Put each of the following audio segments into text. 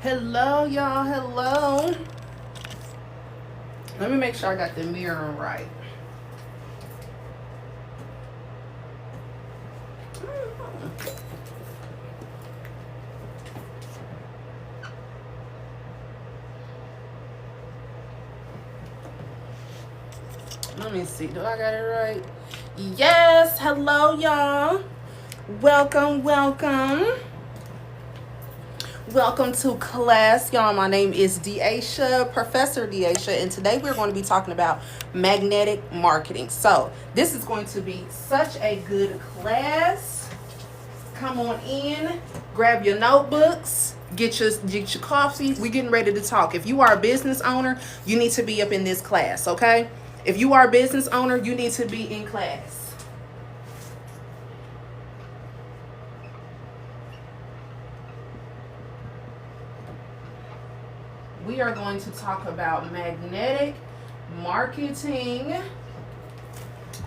Hello, y'all. Hello. Let me make sure I got the mirror right. Let me see. Do I got it right? Yes. Hello, y'all. Welcome, welcome. Welcome to class, y'all. My name is Deaisha, Professor Deaisha, and today we're going to be talking about magnetic marketing. So this is going to be such a good class. Come on in, grab your notebooks, get your coffee. We're getting ready to talk. If you are a business owner, you need to be up in this class, okay? If you are a business owner, you need to be in class. We are going to talk about magnetic marketing.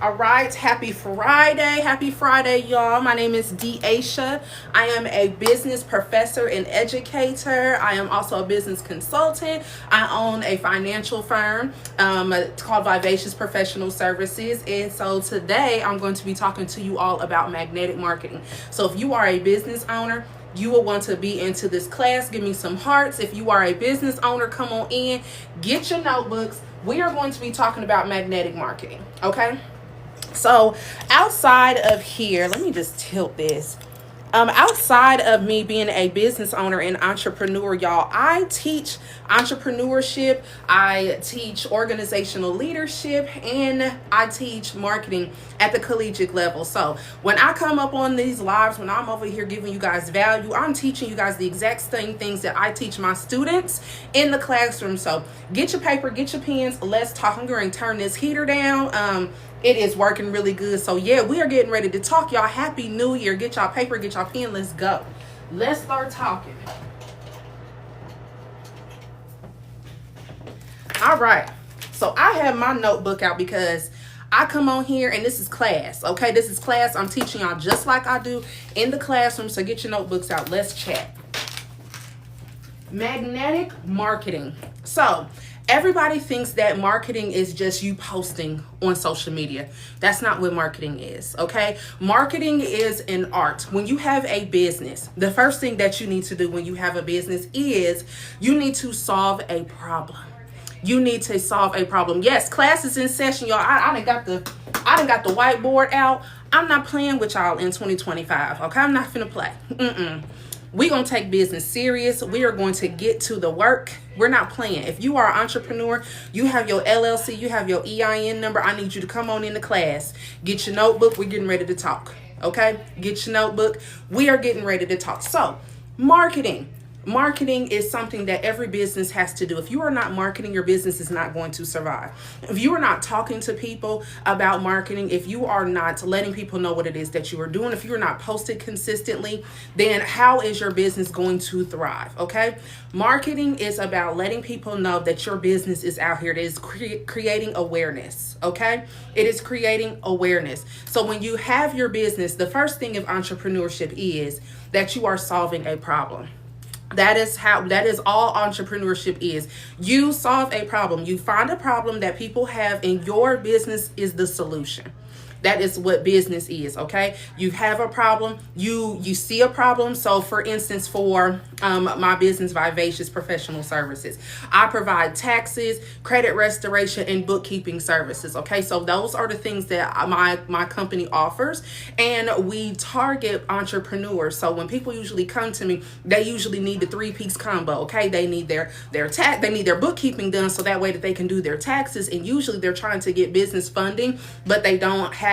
All right, happy Friday, y'all. My name is Deaisha. I am a business professor and educator. I am also a business consultant. I own a financial firm called Vivacious Professional Services. And so today I'm going to be talking to you all about magnetic marketing. So if you are a business owner, you will want to be into this class. Give me some hearts. If you are a business owner, come on in, get your notebooks. We are going to be talking about magnetic marketing, okay? So outside of here, let me just tilt this. Outside of me being a business owner and entrepreneur, y'all, I teach entrepreneurship, I teach organizational leadership, and I teach marketing at the collegiate level. So when I come up on these lives, when I'm over here giving you guys value, I'm teaching you guys the exact same things that I teach my students in the classroom. So get your paper, get your pens, let's talk. I'm going to turn this heater down. It is working really good. So yeah, we are getting ready to talk, y'all. Happy New Year. Get y'all paper, get y'all pen. Let's go. Let's start talking. All right. So I have my notebook out because I come on here and this is class. Okay, this is class. I'm teaching y'all just like I do in the classroom. So get your notebooks out. Let's chat. Magnetic marketing. So everybody thinks that marketing is just you posting on social media. That's not what marketing is, okay? Marketing is an art. When you have a business, the first thing that you need to do when you have a business is you need to solve a problem. You need to solve a problem. Yes, class is in session, y'all. I done got the whiteboard out. I'm not playing with y'all in 2025, okay? I'm not finna play. We're going to take business serious. We are going to get to the work. We're not playing. If you are an entrepreneur, you have your LLC, you have your EIN number, I need you to come on into class. Get your notebook. We're getting ready to talk. Okay? Get your notebook. We are getting ready to talk. So, marketing. Marketing is something that every business has to do. If you are not marketing, your business is not going to survive. If you are not talking to people about marketing, if you are not letting people know what it is that you are doing, if you are not posted consistently, then how is your business going to thrive? Okay? Marketing is about letting people know that your business is out here. It is creating awareness. Okay? It is creating awareness. So when you have your business, the first thing of entrepreneurship is that you are solving a problem. That is all entrepreneurship is. You solve a problem. You find a problem that people have, and your business is the solution. That is what business is, okay? You have a problem, you see a problem. So for instance, for my business, Vivacious Professional Services, I provide taxes, credit restoration, and bookkeeping services, okay? So those are the things that my company offers, and we target entrepreneurs. So when people usually come to me, they usually need the 3-piece combo, okay? They need their bookkeeping done so that way that they can do their taxes, and usually they're trying to get business funding, but they don't have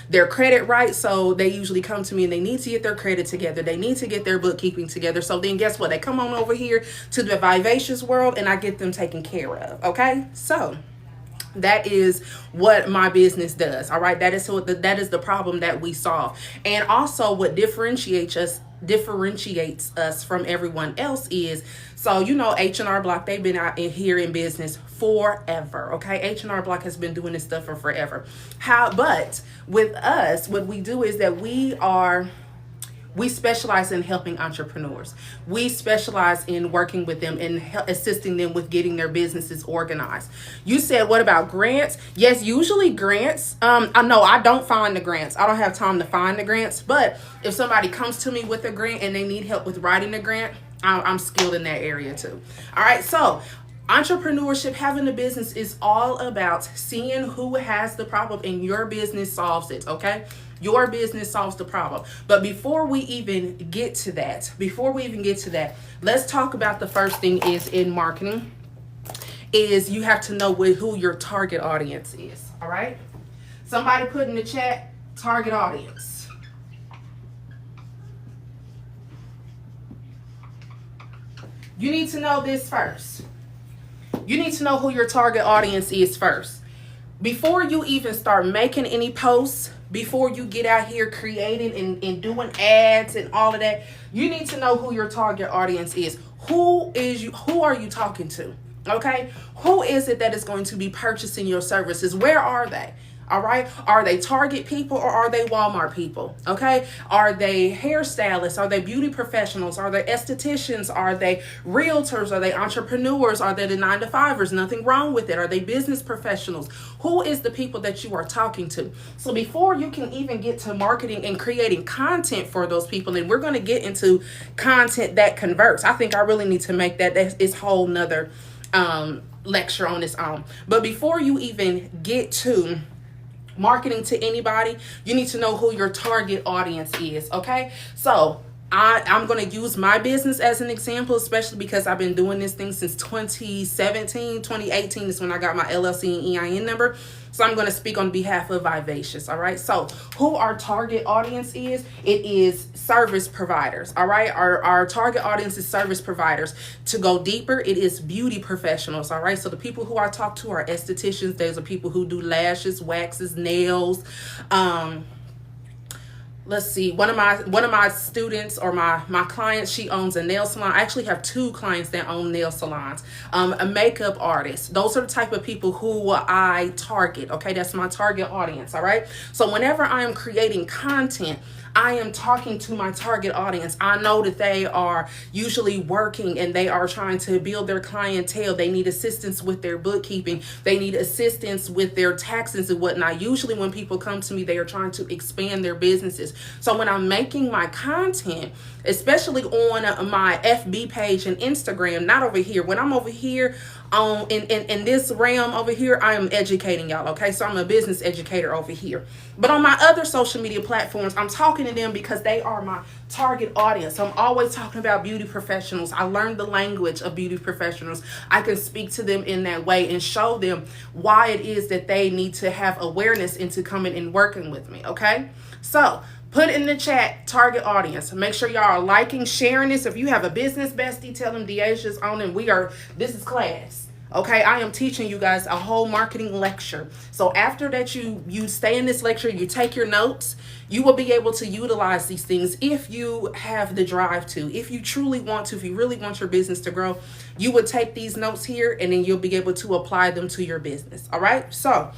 their credit right. So they usually come to me and they need to get their credit together. They need to get their bookkeeping together. So then guess what? They come on over here to the Vivacious world and I get them taken care of. Okay. So that is what my business does. All right. That is the problem that we solve. And also what differentiates us from everyone else is, so H&R Block, they've been out here in business forever. Okay, H&R Block has been doing this stuff for forever. But with us, what we do is that we We specialize in helping entrepreneurs. We specialize in working with them and assisting them with getting their businesses organized. You said, what about grants? Yes, usually grants. I know I don't find the grants. I don't have time to find the grants. But if somebody comes to me with a grant and they need help with writing the grant, I'm skilled in that area too. All right, so entrepreneurship, having a business, is all about seeing who has the problem and your business solves it, okay? Your business solves the problem. But before we even get to that, let's talk about the first thing is in marketing is you have to know who your target audience is, all right? Somebody put in the chat, target audience. You need to know this first. You need to know who your target audience is first. Before you even start making any posts, before you get out here creating and doing ads and all of that, you need to know who your target audience is. Who are you talking to? Okay? Who is it that is going to be purchasing your services? Where are they? All right. Are they Target people or are they Walmart people? Okay. Are they hairstylists? Are they beauty professionals? Are they estheticians? Are they realtors? Are they entrepreneurs? Are they the 9-to-5ers? Nothing wrong with it. Are they business professionals? Who is the people that you are talking to? So before you can even get to marketing and creating content for those people, and we're going to get into content that converts. I think I really need to make that's whole nother lecture on its own. But before you even get to marketing to anybody, you need to know who your target audience is, okay? So I'm going to use my business as an example, especially because I've been doing this thing since 2017. 2018 is when I got my LLC and EIN number. So I'm going to speak on behalf of Vivacious, all right? So who our target audience is, it is service providers, all right? Our target audience is service providers. To go deeper, it is beauty professionals, all right? So the people who I talk to are estheticians. Those are people who do lashes, waxes, nails, let's see, one of my students or my clients, she owns a nail salon. I actually have 2 clients that own nail salons. A makeup artist. Those are the type of people who I target. Okay, that's my target audience. All right. So whenever I am creating content, I am talking to my target audience. I know that they are usually working and they are trying to build their clientele. They need assistance with their bookkeeping. They need assistance with their taxes and whatnot. Usually when people come to me, they are trying to expand their businesses. So when I'm making my content, especially on my FB page and Instagram, not over here. When I'm over here in this realm over here, I am educating y'all, okay? So I'm a business educator over here. But on my other social media platforms, I'm talking to them because they are my target audience. I'm always talking about beauty professionals. I learned the language of beauty professionals. I can speak to them in that way and show them why it is that they need to have awareness into coming and working with me, okay? So put in the chat, target audience. Make sure y'all are liking, sharing this. If you have a business bestie, tell them Deaja's on and this is class. Okay, I am teaching you guys a whole marketing lecture. So after that, you stay in this lecture, you take your notes, you will be able to utilize these things if you have the drive to. If you truly want to, if you really want your business to grow, you would take these notes here and then you'll be able to apply them to your business. All right, so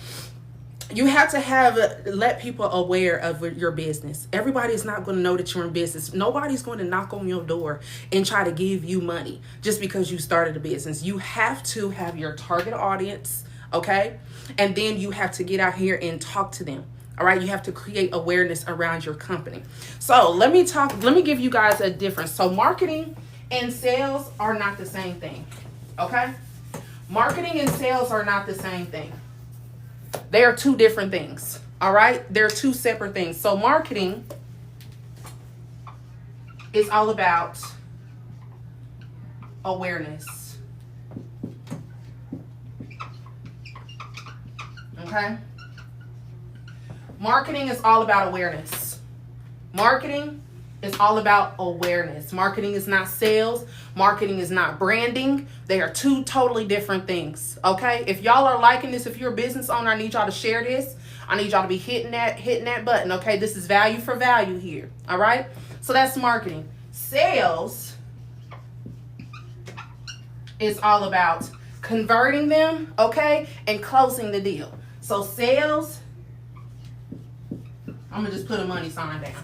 you have to let people aware of your business. Everybody is not going to know that you're in business. Nobody's going to knock on your door and try to give you money just because you started a business. You have to have your target audience, okay? And then you have to get out here and talk to them. All right, you have to create awareness around your company. So let me give you guys a difference. So marketing and sales are not the same thing, okay? Marketing and sales are not the same thing. They are 2 different things, all right? They're 2 separate things. So marketing is all about awareness, okay? Marketing is all about awareness. Marketing is all about awareness. Marketing is not sales. Marketing is not branding. They are 2 totally different things, okay? If y'all are liking this, if you're a business owner, I need y'all to share this. I need y'all to be hitting that button, okay? This is value for value here, all right? So that's marketing. Sales is all about converting them, okay, and closing the deal. So sales, I'm going to just put a money sign down.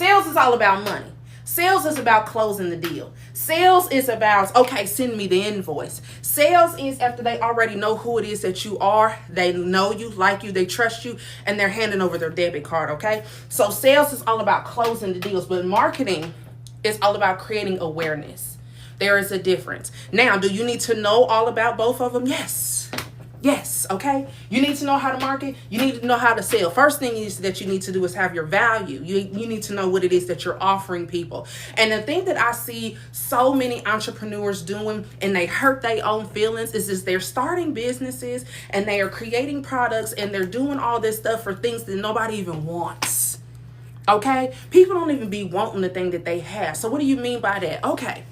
Sales is all about money. Sales is about closing the deal. Sales is about, okay, send me the invoice. Sales is after they already know who it is that you are. They know you, like you, they trust you, and they're handing over their debit card, okay? So sales is all about closing the deals, but marketing is all about creating awareness. There is a difference. Now, do you need to know all about both of them? Yes. Yes, okay? You need to know how to market. You need to know how to sell. First thing is that you need to do is have your value. You need to know what it is that you're offering people. And the thing that I see so many entrepreneurs doing, and they hurt their own feelings, is they're starting businesses and they are creating products and they're doing all this stuff for things that nobody even wants. Okay? People don't even be wanting the thing that they have. So what do you mean by that? Okay.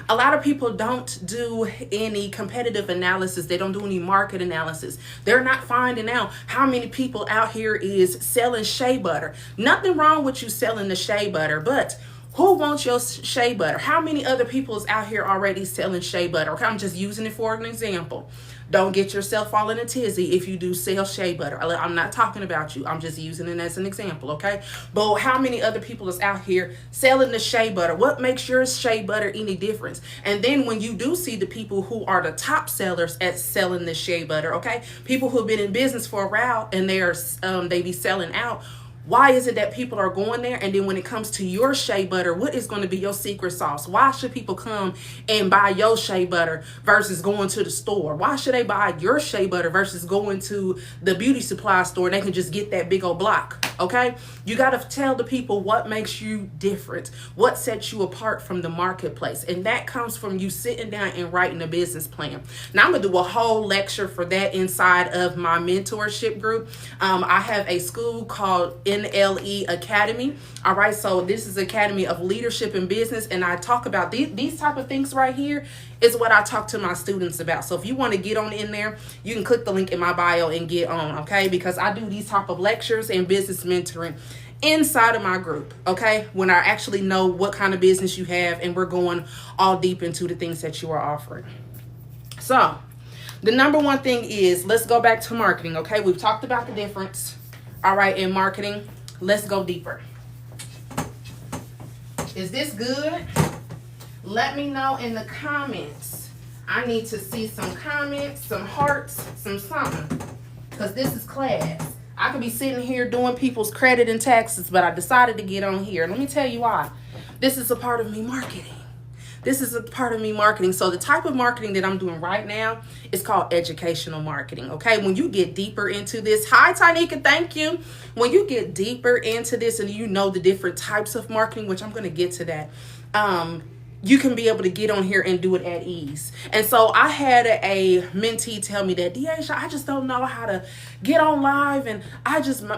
A lot of people don't do any competitive analysis. They don't do any market analysis. They're not finding out how many people out here is selling shea butter. Nothing wrong with you selling the shea butter, but who wants your shea butter? How many other people is out here already selling shea butter? Okay, I'm just using it for an example. Don't get yourself all in a tizzy if you do sell shea butter. I'm not talking about you. I'm just using it as an example, okay? But how many other people is out here selling the shea butter? What makes your shea butter any difference? And then when you do see the people who are the top sellers at selling the shea butter, okay? People who have been in business for a while and they be selling out. Why is it that people are going there? And then when it comes to your shea butter, what is going to be your secret sauce? Why should people come and buy your shea butter versus going to the store? Why should they buy your shea butter versus going to the beauty supply store and they can just get that big old block? Okay? You got to tell the people what makes you different, what sets you apart from the marketplace. And that comes from you sitting down and writing a business plan. Now I'm going to do a whole lecture for that inside of my mentorship group. I have a school called NLE Academy. All right, so this is Academy of Leadership and Business, and I talk about these type of things right here is what I talk to my students about. So if you want to get on in there, you can click the link in my bio and get on, okay? Because I do these type of lectures and business mentoring inside of my group, okay? When I actually know what kind of business you have, and we're going all deep into the things that you are offering. So the number one thing is, let's go back to marketing, okay? We've talked about the difference, all right, in marketing. Let's go deeper. Is this good? Let me know in the comments. I need to see some comments, some hearts, some something, because this is class. I could be sitting here doing people's credit and taxes, but I decided to get on here. Let me tell you why. This is a part of me marketing. This is a part of me marketing. So the type of marketing that I'm doing right now is called educational marketing, okay? When you get deeper into this, hi, Tanika, thank you. When you get deeper into this and you know the different types of marketing, which I'm going to get to that, you can be able to get on here and do it at ease. And so I had a mentee tell me that, Deasia, I just don't know how to get on live, and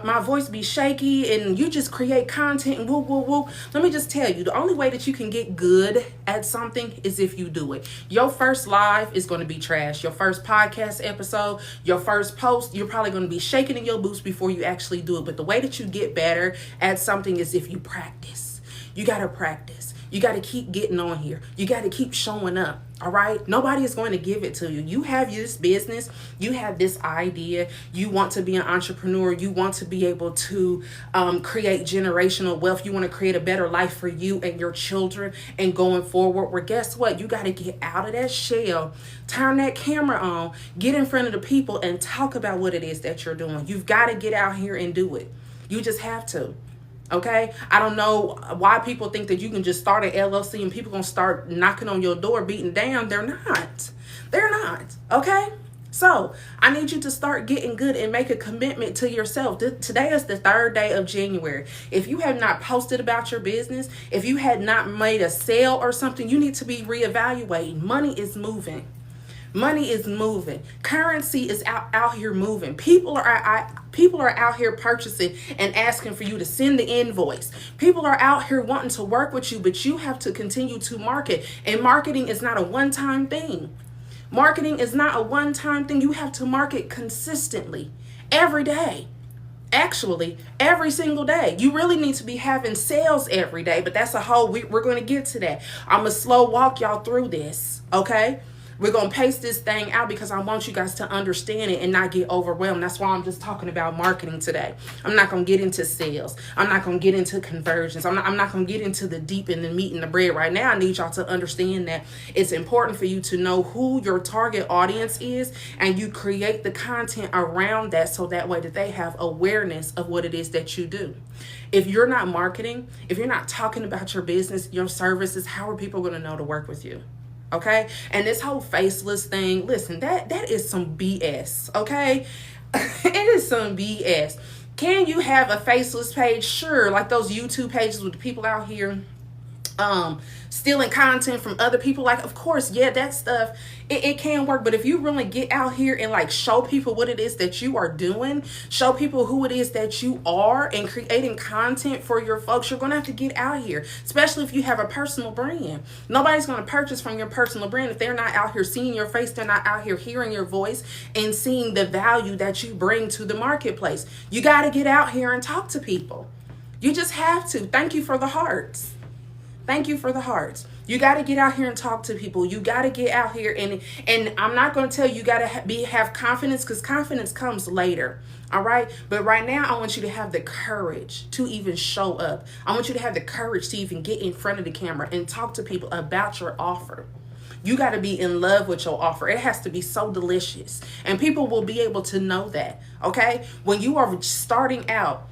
my voice be shaky, and you just create content and woo, woo, woo. Let me just tell you, the only way that you can get good at something is if you do it. Your first live is going to be trash. Your first podcast episode, your first post, you're probably going to be shaking in your boots before you actually do it. But the way that you get better at something is if you practice. You got to practice. You got to keep getting on here. You got to keep showing up. All right. Nobody is going to give it to you. You have this business. You have this idea. You want to be an entrepreneur. You want to be able to create generational wealth. You want to create a better life for you and your children and going forward. Well, guess what? You got to get out of that shell, turn that camera on, get in front of the people and talk about what it is that you're doing. You've got to get out here and do it. You just have to. Okay, I don't know why people think that you can just start an LLC and people gonna start knocking on your door, beating down. They're not. They're not. Okay, so I need you to start getting good and make a commitment to yourself. Today is the 3rd day of January. If you have not posted about your business, if you had not made a sale or something, you need to be reevaluating. Money is moving. Money is moving. Currency is out here moving. People are out here purchasing and asking for you to send the invoice. People are out here wanting to work with you, but you have to continue to market. And marketing is not a one-time thing. Marketing is not a one-time thing. You have to market consistently every day. Actually, every single day. You really need to be having sales every day, but that's a whole we're going to get to that. I'm going to slow walk y'all through this, okay? We're going to pace this thing out because I want you guys to understand it and not get overwhelmed. That's why I'm just talking about marketing today. I'm not going to get into sales. I'm not going to get into conversions. I'm not going to get into the deep and the meat and the bread right now. I need y'all to understand that it's important for you to know who your target audience is, and you create the content around that so that way that they have awareness of what it is that you do. If you're not marketing, if you're not talking about your business, your services, how are people going to know to work with you? Okay? And this whole faceless thing, listen, that is some BS, okay? It is some BS. Can you have a faceless page? Sure, like those YouTube pages with the people out here stealing content from other people. Like, of course, yeah, that stuff, it can work. But if you really get out here and like show people what it is that you are doing, show people who it is that you are, and creating content for your folks, you're going to have to get out here, especially if you have a personal brand. Nobody's going to purchase from your personal brand if they're not out here seeing your face, they're not out here hearing your voice and seeing the value that you bring to the marketplace. You got to get out here and talk to people. You just have to. Thank you for the hearts. Thank you for the hearts. You got to get out here and talk to people. You got to get out here and I'm not going to tell you got to have confidence, because confidence comes later. All right. But right now, I want you to have the courage to even show up. I want you to have the courage to even get in front of the camera and talk to people about your offer. You got to be in love with your offer. It has to be so delicious, and people will be able to know that. Okay. When you are starting out,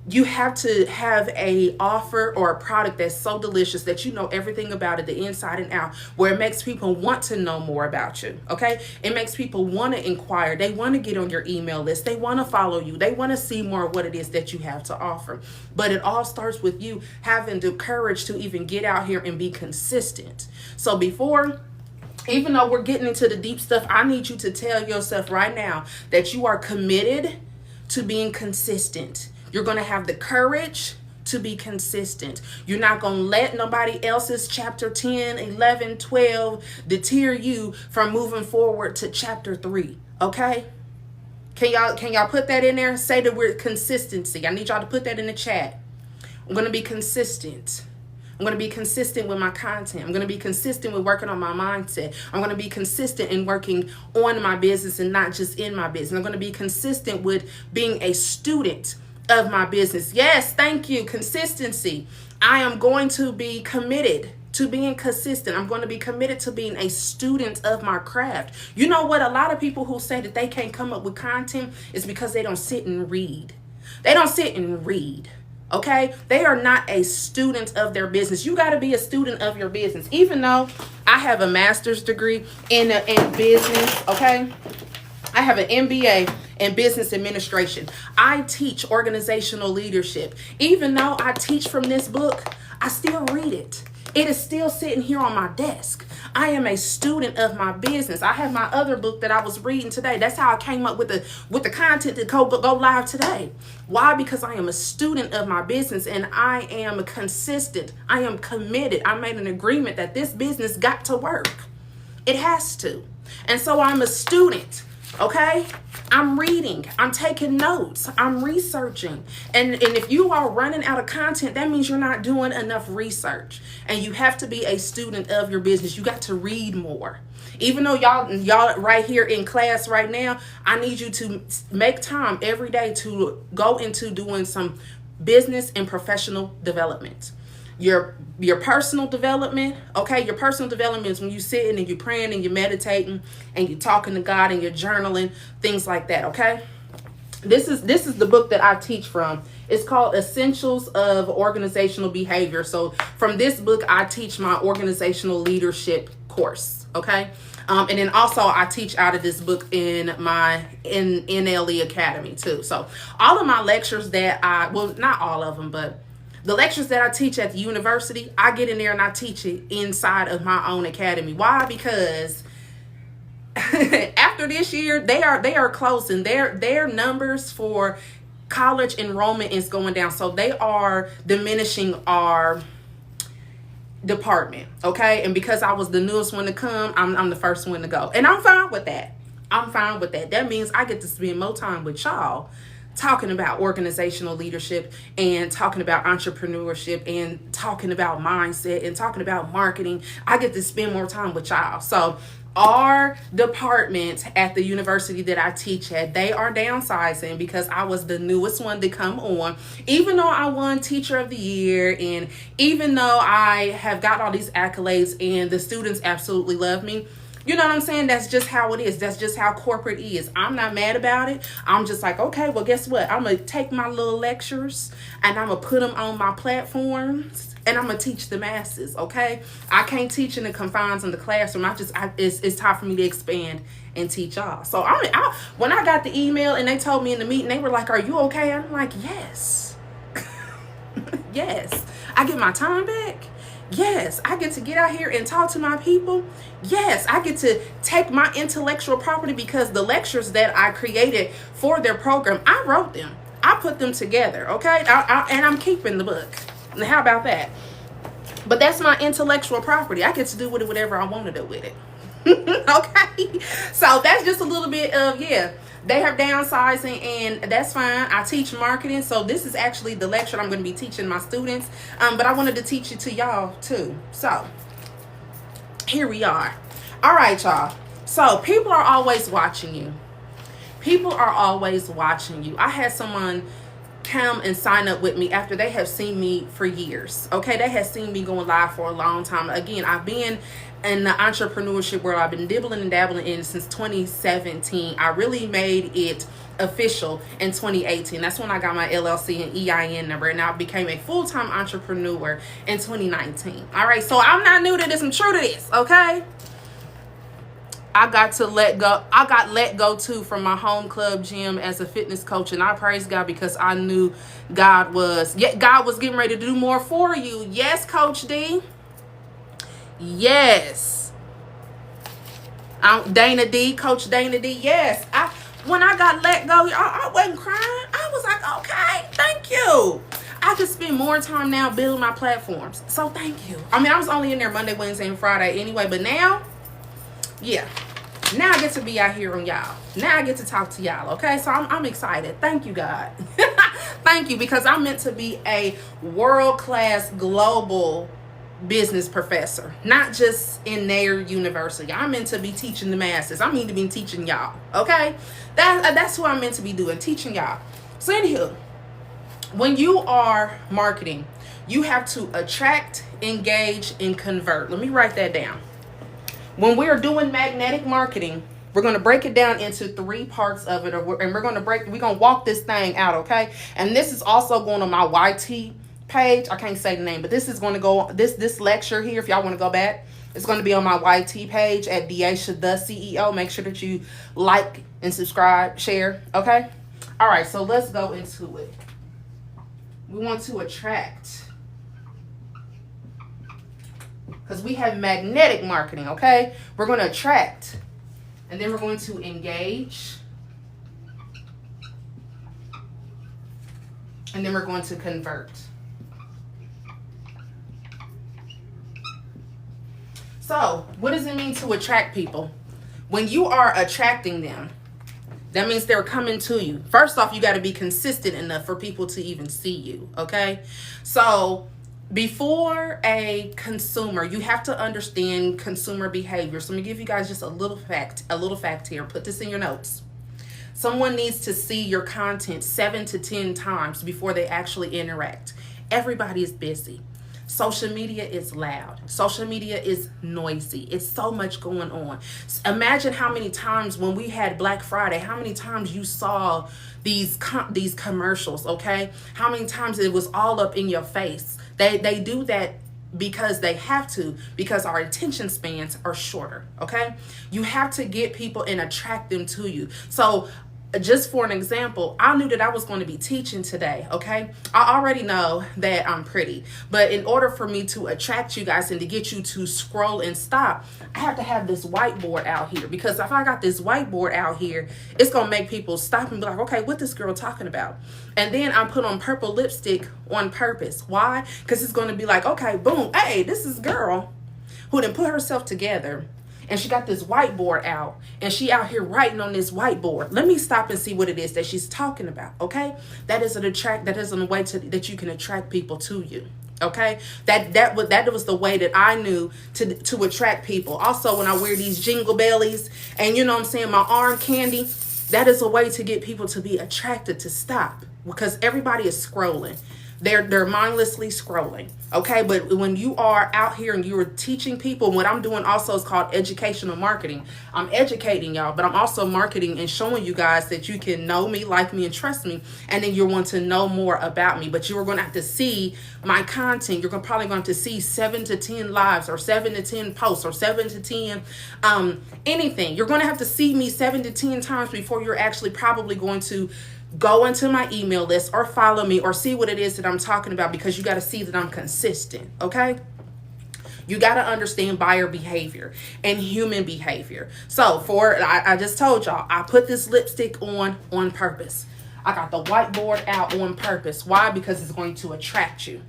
you have to have a offer or a product that's so delicious that you know everything about it, the inside and out, where it makes people want to know more about you. Okay. It makes people want to inquire. They want to get on your email list. They want to follow you. They want to see more of what it is that you have to offer. But it all starts with you having the courage to even get out here and be consistent. So even though we're getting into the deep stuff, I need you to tell yourself right now that you are committed to being consistent. You're going to have the courage to be consistent. You're not going to let nobody else's chapter 10, 11, 12 deter you from moving forward to chapter 3. Okay? Can y'all put that in there? Say the word consistency. I need y'all to put that in the chat. I'm going to be consistent. I'm going to be consistent with my content. I'm going to be consistent with working on my mindset. I'm going to be consistent in working on my business and not just in my business. I'm going to be consistent with being a student of my business. Yes, thank you. Consistency. I am going to be committed to being consistent. I'm going to be committed to being a student of my craft. You know what? A lot of people who say that they can't come up with content is because they don't sit and read. They don't sit and read. Okay? They are not a student of their business. You got to be a student of your business. Even though I have a master's degree in business, okay? I have an MBA in business administration. I teach organizational leadership. Even though I teach from this book, I still read it. It is still sitting here on my desk. I am a student of my business. I have my other book that I was reading today. That's how I came up with the content to go live today. Why? Because I am a student of my business and I am consistent. I am committed. I made an agreement that this business got to work. It has to. And so I'm a student. Okay, I'm reading, I'm taking notes, I'm researching. And if you are running out of content, that means you're not doing enough research. And you have to be a student of your business. You got to read more. Even though y'all right here in class right now, I need you to make time every day to go into doing some business and professional development. Your personal development, okay? Your personal development is when you sitting and you're praying and you're meditating and you're talking to God and you're journaling, things like that, okay? This is the book that I teach from. It's called Essentials of Organizational Behavior. So from this book, I teach my organizational leadership course, okay? And then also I teach out of this book in my NLE Academy too. So all of my lectures that not all of them, but the lectures that I teach at the university, I get in there and I teach it inside of my own academy. Why? Because after this year, they are closing. Their numbers for college enrollment is going down. So they are diminishing our department. Okay. And because I was the newest one to come, I'm the first one to go. And I'm fine with that. I'm fine with that. That means I get to spend more time with y'all talking about organizational leadership and talking about entrepreneurship and talking about mindset and talking about marketing. I get to spend more time with y'all. So Our department at the university that I teach at, they are downsizing because I was the newest one to come on. Even though I won Teacher of the Year, and even though I have got all these accolades and the students absolutely love me, you know what I'm saying? That's just how it is. That's just how corporate is. I'm not mad about it. I'm just like, okay, well, guess what? I'm going to take my little lectures and I'm going to put them on my platforms and I'm going to teach the masses, okay? I can't teach in the confines of the classroom. It's time for me to expand and teach y'all. So when I got the email and they told me in the meeting, they were like, are you okay? I'm like, yes. Yes. I get my time back. Yes, I get to get out here and talk to my people. Yes, I get to take my intellectual property because the lectures that I created for their program, I wrote them. I put them together, okay? And I'm keeping the book. How about that? But that's my intellectual property. I get to do with it whatever I want to do with it. Okay? So that's just a little bit of, they are downsizing, and that's fine. I teach marketing, so this is actually the lecture I'm going to be teaching my students. But I wanted to teach it to y'all too. So here we are. All right, y'all. So people are always watching you. People are always watching you. I had someone come and sign up with me after they have seen me for years. Okay, they have seen me going live for a long time. Again, I've been in the entrepreneurship world. I've been dibbling and dabbling in since 2017. I really made it official in 2018. That's when I got my LLC and EIN number, and I became a full-time entrepreneur in 2019. All right, so I'm not new to this. I'm true to this. Okay. I got let go too from my home club gym as a fitness coach, and I praise God because I knew God was getting ready to do more for you. Yes, Coach D. Yes. Dana D, Coach Dana D. Yes. When I got let go, I wasn't crying. I was like, okay, thank you. I could spend more time now building my platforms. So thank you. I mean, I was only in there Monday, Wednesday, and Friday anyway, but now, now I get to be out here on y'all. Now I get to talk to y'all, okay? So I'm excited. Thank you, God. Thank you, because I'm meant to be a world-class global business professor, not just in their university. I'm meant to be teaching the masses. I mean to be teaching y'all, okay? That's what I'm meant to be doing, teaching y'all. So anywho, when you are marketing, you have to attract, engage, and convert. Let me write that down. When we're doing magnetic marketing, we're going to break it down into 3 parts of it, and we're going to walk this thing out, okay? And this is also going on my YT page. I can't say the name, but this is going to go, this lecture here, if y'all want to go back, it's going to be on my YT page at Deasia the CEO. Make sure that you like and subscribe, share, okay? All right, so let's go into it. We want to attract, because we have magnetic marketing, okay? We're going to attract, and then we're going to engage, and then we're going to convert. So, what does it mean to attract people? When you are attracting them, that means they're coming to you. First off, you got to be consistent enough for people to even see you, okay? So, before a consumer, you have to understand consumer behavior. So let me give you guys just a little fact here. Put this in your notes. Someone needs to see your content 7 to 10 times before they actually interact. Everybody is busy. Social media is loud. Social media is noisy. It's so much going on. Imagine how many times when we had Black Friday, how many times you saw these commercials, okay? How many times it was all up in your face. They do that because they have to, because our attention spans are shorter, okay? You have to get people and attract them to you. So just for an example, I knew that I was going to be teaching today, okay? I already know that I'm pretty, but in order for me to attract you guys and to get you to scroll and stop, I have to have this whiteboard out here, because if I got this whiteboard out here, it's going to make people stop and be like, okay, what this girl talking about? And then I put on purple lipstick on purpose. Why? Because it's going to be like, okay, boom, hey, this is girl who didn't put herself together. And she got this whiteboard out, and she out here writing on this whiteboard. Let me stop and see what it is that she's talking about, okay? That is a way that you can attract people to you. Okay, that was the way that I knew to attract people. Also, when I wear these jingle bellies and you know what I'm saying, my arm candy, that is a way to get people to be attracted to stop, because everybody is scrolling. They're mindlessly scrolling. Okay, but when you are out here and you're teaching people, what I'm doing also is called educational marketing. I'm educating y'all, but I'm also marketing and showing you guys that you can know me, like me, and trust me, and then you want to know more about me. But you are going to have to see my content. You're probably going to see 7 to 10 lives, or 7 to 10 posts, or 7 to 10 anything. You're going to have to see me 7 to 10 times before you're actually probably going to go into my email list or follow me or see what it is that I'm talking about, because you got to see that I'm consistent. Okay, you got to understand buyer behavior and human behavior. So I just told y'all, I put this lipstick on purpose. I got the whiteboard out on purpose. Why? Because it's going to attract you.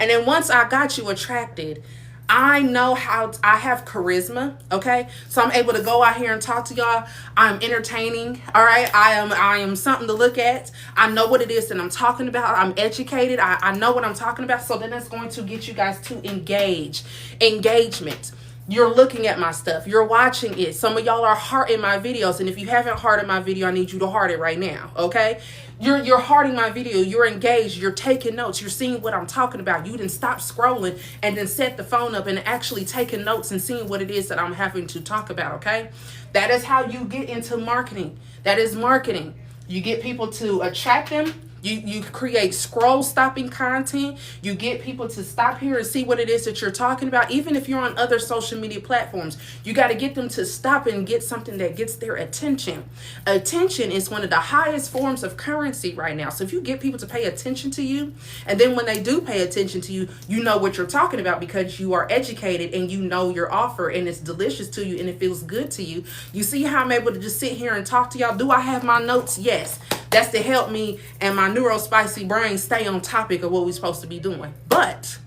And then once I got you attracted, I know how I have charisma, okay? So I'm able to go out here and talk to y'all. I'm entertaining, all right? I am something to look at. I know what it is that I'm talking about. I'm educated. I know what I'm talking about. So then that's going to get you guys to engage. Engagement. You're looking at my stuff. You're watching it. Some of y'all are hearting my videos. And if you haven't hearted my video, I need you to heart it right now, okay? You're hearting my video. You're engaged. You're taking notes. You're seeing what I'm talking about. You didn't stop scrolling and then set the phone up and actually taking notes and seeing what it is that I'm having to talk about, okay? That is how you get into marketing. That is marketing. You get people to attract them. You create scroll stopping content. You get people to stop here and see what it is that you're talking about. Even if you're on other social media platforms, you got to get them to stop and get something that gets their attention. Attention is one of the highest forms of currency right now. So if you get people to pay attention to you, and then when they do pay attention to you, you know what you're talking about because you are educated and you know your offer and it's delicious to you and it feels good to you. You see how I'm able to just sit here and talk to y'all? Do I have my notes? Yes. That's to help me and my neurospicy brain stay on topic of what we're supposed to be doing. But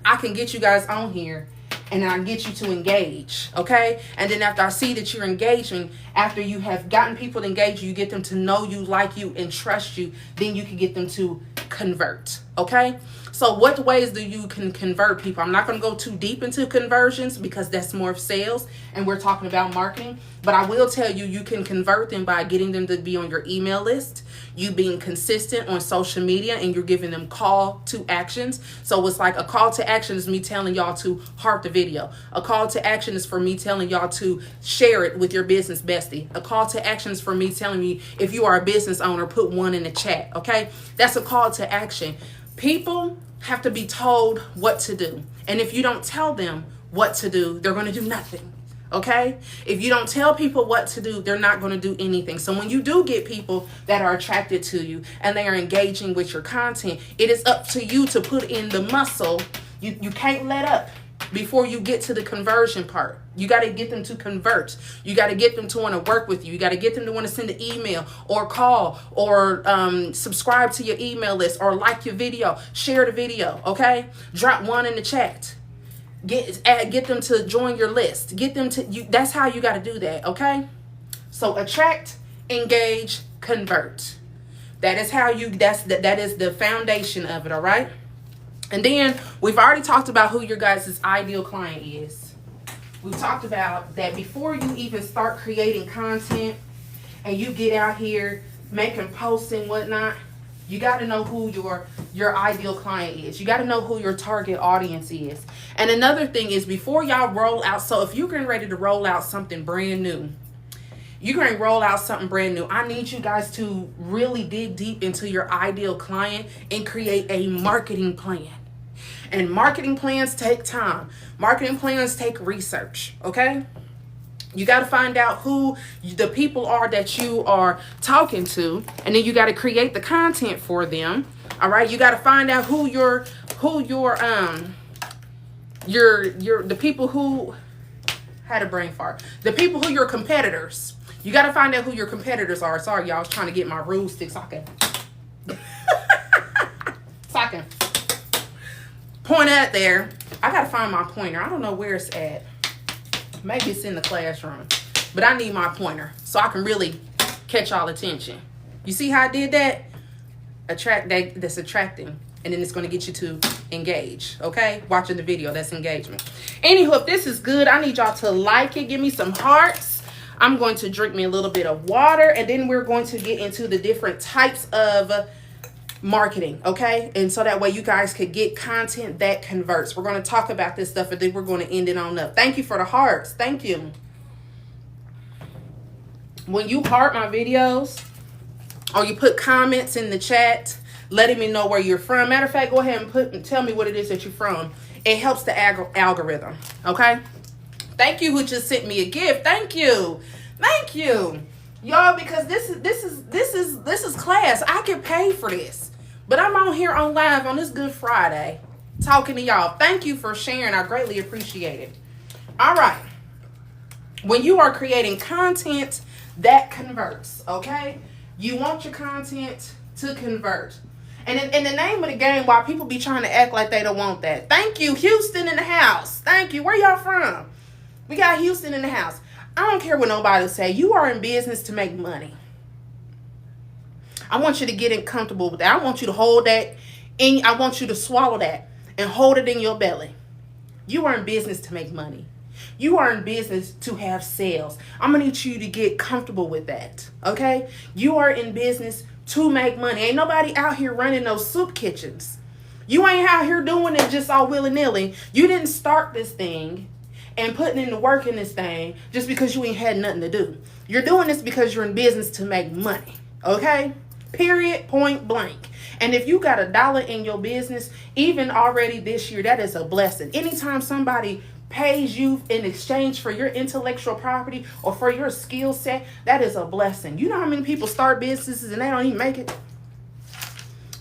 I can get you guys on here and I get you to engage, okay? And then after I see that you're engaging, after you have gotten people to engage, you get them to know you, like you, and trust you, then you can get them to convert, okay? So what ways do you can convert people? I'm not going to go too deep into conversions because that's more of sales and we're talking about marketing. But I will tell you, you can convert them by getting them to be on your email list, you being consistent on social media, and you're giving them call to actions. So it's like a call to action is me telling y'all to heart the video. A call to action is for me telling y'all to share it with your business bestie. A call to action is for me telling you if you are a business owner, put one in the chat, okay? That's a call to action. People have to be told what to do. And if you don't tell them what to do, they're going to do nothing. Okay? If you don't tell people what to do, they're not going to do anything. So when you do get people that are attracted to you and they are engaging with your content, it is up to you to put in the muscle. You can't let up before you get to the conversion part. You got to get them to convert. You got to get them to want to work with you. You got to get them to want to send an email or call or subscribe to your email list or like your video, share the video, okay? Drop one in the chat. Get them to join your list. Get them to you. That's how you got to do that, okay? So attract, engage, convert. That is how you. That is the foundation of it, all right? And then we've already talked about who your guys' ideal client is. We've talked about that before you even start creating content and you get out here making posts and whatnot. You got to know who your ideal client is. You got to know who your target audience is. And another thing is before y'all roll out, so if you're getting ready to roll out something brand new, I need you guys to really dig deep into your ideal client and create a marketing plan. And marketing plans take time. Marketing plans take research, okay? You got to find out who the people are that you are talking to, and then you got to create the content for them. All right, you got to find out who the people who had a brain fart. The people who your competitors. You got to find out who your competitors are. Sorry, y'all, I was trying to get my rule stick so I can point at there. I got to find my pointer. I don't know where it's at. Maybe it's in the classroom, but I need my pointer so I can really catch y'all attention. You see how I did that? That's attracting. And then it's going to get you to engage. Okay? Watching the video. That's engagement. Anywho, if this is good, I need y'all to like it. Give me some hearts. I'm going to drink me a little bit of water. And then we're going to get into the different types of marketing. Okay? And so that way you guys could get content that converts. We're going to talk about this stuff. And then we're going to end it on up. Thank you for the hearts. Thank you. When you heart my videos or you put comments in the chat letting me know where you're from. Matter of fact, go ahead and tell me what it is that you're from. It helps the algorithm. Okay? Thank you who just sent me a gift. Thank you. Thank you. Y'all, because this is class. I get paid for this. But I'm on here on live on this Good Friday talking to y'all. Thank you for sharing. I greatly appreciate it. All right. When you are creating content that converts, okay? You want your content to convert. And in the name of the game, while people be trying to act like they don't want that. Thank you, Houston in the house. Thank you. Where y'all from? We got Houston in the house. I don't care what nobody say. You are in business to make money. I want you to get comfortable with that. I want you to hold that. I want you to swallow that and hold it in your belly. You are in business to make money. You are in business to have sales. I'm going to need you to get comfortable with that. Okay? You are in business to make money. Ain't nobody out here running those soup kitchens. You ain't out here doing it just all willy-nilly. You didn't start this thing and putting in the work in this thing just because you ain't had nothing to do. You're doing this because you're in business to make money. Okay? Period. Point blank. And if you got $1 in your business, even already this year, that is a blessing. Anytime somebody pays you in exchange for your intellectual property or for your skill set, that is a blessing. You know how many people start businesses and they don't even make it?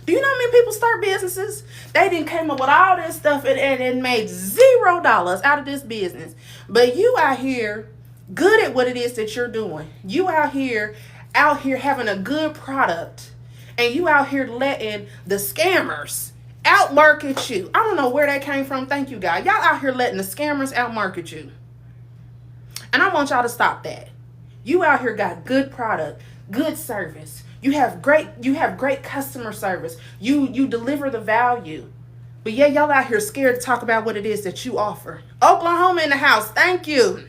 Do you know how many people start businesses? They didn't came up with all this stuff and made $0 out of this business. But you out here good at what it is that you're doing. You out here having a good product, and you out here letting the scammers outmarket you. I don't know where that came from. Thank you, God. Y'all out here letting the scammers outmarket you. And I want y'all to stop that. You out here got good product, good service. You have great customer service. You deliver the value. But yeah, y'all out here scared to talk about what it is that you offer. Oklahoma in the house. Thank you.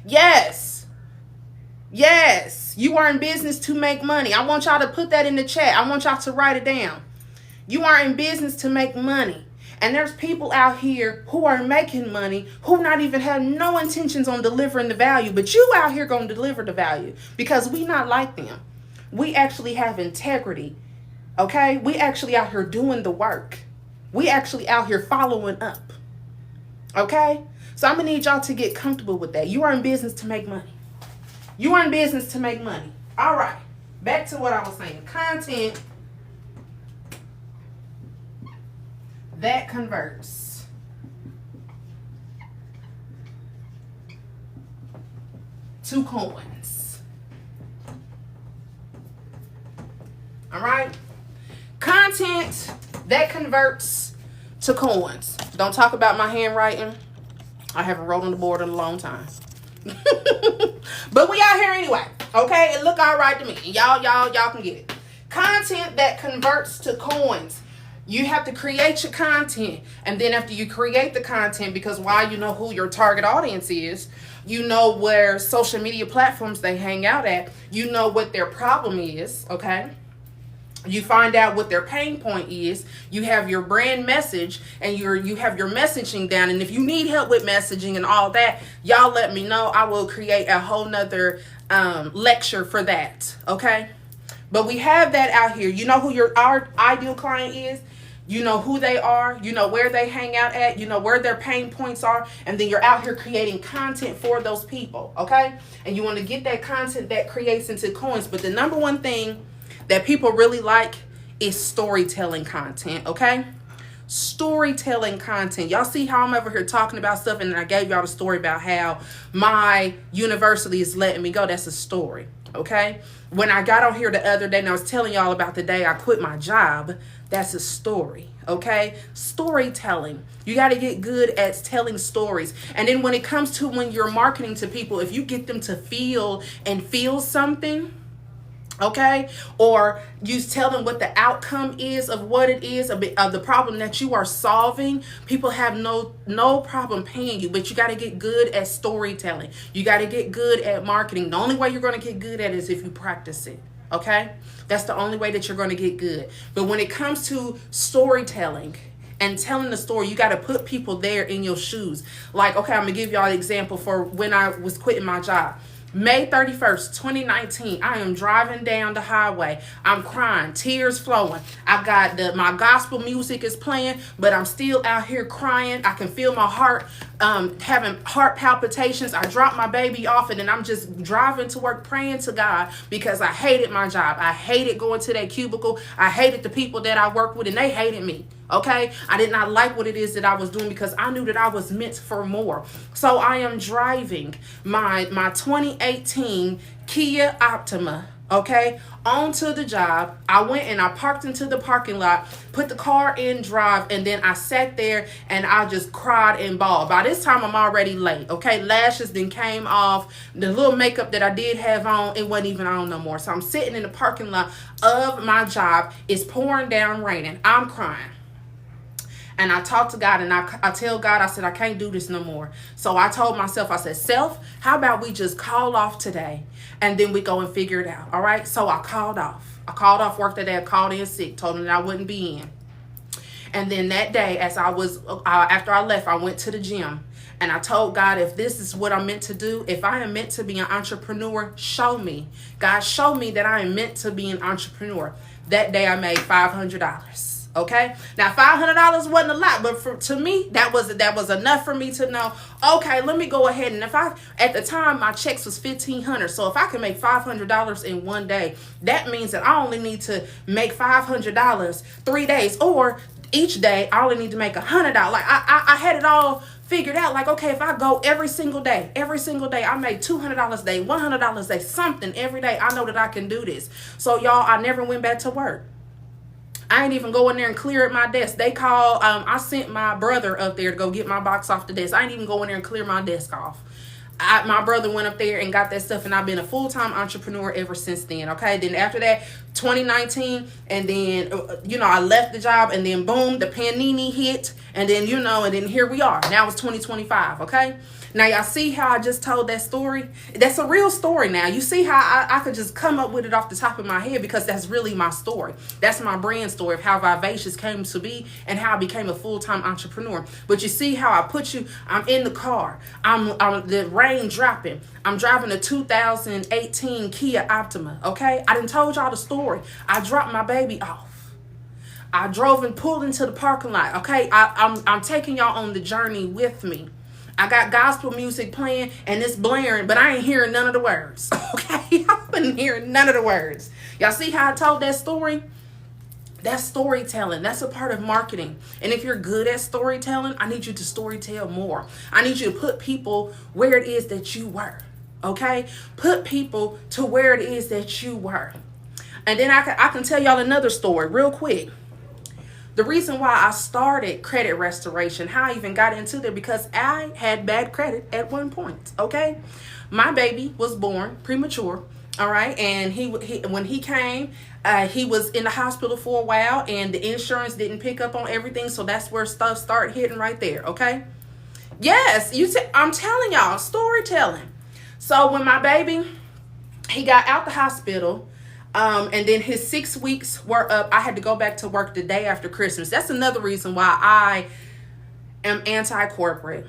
Yes. Yes. You are in business to make money. I want y'all to put that in the chat. I want y'all to write it down. You are in business to make money. And there's people out here who are making money who not even have no intentions on delivering the value. But you out here going to deliver the value because we not like them. We actually have integrity. Okay? We actually out here doing the work. We actually out here following up. Okay? So I'm going to need y'all to get comfortable with that. You are in business to make money. You are in business to make money. All right. Back to what I was saying. Content that converts. To coins. All right? Content that converts to coins. Don't talk about my handwriting. I haven't wrote on the board in a long time. But we out here anyway. Okay? It look all right to me. Y'all can get it. Content that converts to coins. You have to create your content. And then after you create the content, because while you know who your target audience is, you know where social media platforms they hang out at, you know what their problem is, okay? You find out what their pain point is. You have your brand message and you have your messaging down. And if you need help with messaging and all that, y'all let me know. I will create a whole nother lecture for that, okay? But we have that out here. You know who our ideal client is. You know who they are. You know where they hang out at. You know where their pain points are. And then you're out here creating content for those people, okay? And you want to get that content that creates into coins. But the number one thing that people really like is storytelling content, okay? Storytelling content. Y'all see how I'm over here talking about stuff, and then I gave y'all the story about how my university is letting me go. That's a story, okay? When I got on here the other day and I was telling y'all about the day I quit my job, that's a story, okay? Storytelling. You got to get good at telling stories. And then when it comes to when you're marketing to people, if you get them to feel something, Okay, or you tell them what the outcome is of what it is of the problem that you are solving. People have no problem paying you, but you got to get good at storytelling. You got to get good at marketing. The only way you're going to get good at it is if you practice it. Okay, that's the only way that you're going to get good. But when it comes to storytelling and telling the story, you got to put people there in your shoes. Like, okay, I'm gonna give y'all an example for when I was quitting my job. May 31st, 2019, I am driving down the highway. I'm crying, tears flowing. I got my gospel music is playing, but I'm still out here crying. I can feel my heart having heart palpitations. I dropped my baby off, and then I'm just driving to work praying to God because I hated my job. I hated going to that cubicle. I hated the people that I worked with, and they hated me. Okay, I did not like what it is that I was doing because I knew that I was meant for more. So I am driving my 2018 Kia Optima, okay, onto the job. I went and I parked into the parking lot, put the car in drive, and then I sat there and I just cried and bawled. By this time, I'm already late, okay? Lashes then came off. The little makeup that I did have on, it wasn't even on no more. So I'm sitting in the parking lot of my job. It's pouring down, raining. I'm crying. And I talked to God, and I tell God, I said, I can't do this no more. So I told myself, I said, self, how about we just call off today and then we go and figure it out. All right. So I called off. I called off work that day. I called in sick, told him that I wouldn't be in. And then that day, as I was, after I left, I went to the gym and I told God, if this is what I'm meant to do, if I am meant to be an entrepreneur, show me. God, show me that I am meant to be an entrepreneur. That day I made $500. Okay, now $500 wasn't a lot, but to me that was enough for me to know, okay, let me go ahead. And at the time my checks was $1,500, so if I can make $500 in one day, that means that I only need to make $500 3 days, or each day I only need to make $100. Like I had it all figured out. Like, okay, if I go every single day, I make $200 a day, $100 a day, something every day, I know that I can do this. So y'all, I never went back to work. I ain't even go in there and clear at my desk. They called, I sent my brother up there to go get my box off the desk. I ain't even go in there and clear my desk off. My brother went up there and got that stuff, and I've been a full-time entrepreneur ever since then, okay? Then after that, 2019, and then, I left the job, and then boom, the pandemic hit, and then, and then here we are. Now it's 2025, okay? Now, y'all see how I just told that story? That's a real story now. You see how I could just come up with it off the top of my head because that's really my story. That's my brand story of how Vivacious came to be and how I became a full-time entrepreneur. But you see how I put you, I'm in the car. I'm the rain dropping. I'm driving a 2018 Kia Optima, okay? I done told y'all the story. I dropped my baby off. I drove and pulled into the parking lot, okay? I'm taking y'all on the journey with me. I got gospel music playing and it's blaring, but I ain't hearing none of the words. Okay, I wasn't hearing none of the words. Y'all see how I told that story? That's storytelling. That's a part of marketing. And if you're good at storytelling, I need you to storytell more. I need you to put people where it is that you were. Okay, put people to where it is that you were. And then I can tell y'all another story real quick. The reason why I started credit restoration, how I even got into there, because I had bad credit at one point, okay? My baby was born premature, all right? And he when he came, he was in the hospital for a while, and the insurance didn't pick up on everything, so that's where stuff started hitting right there, okay? Yes, I'm telling y'all, storytelling. So when my baby, he got out the hospital, and then his 6 weeks were up. I had to go back to work the day after Christmas. That's another reason why I am anti-corporate.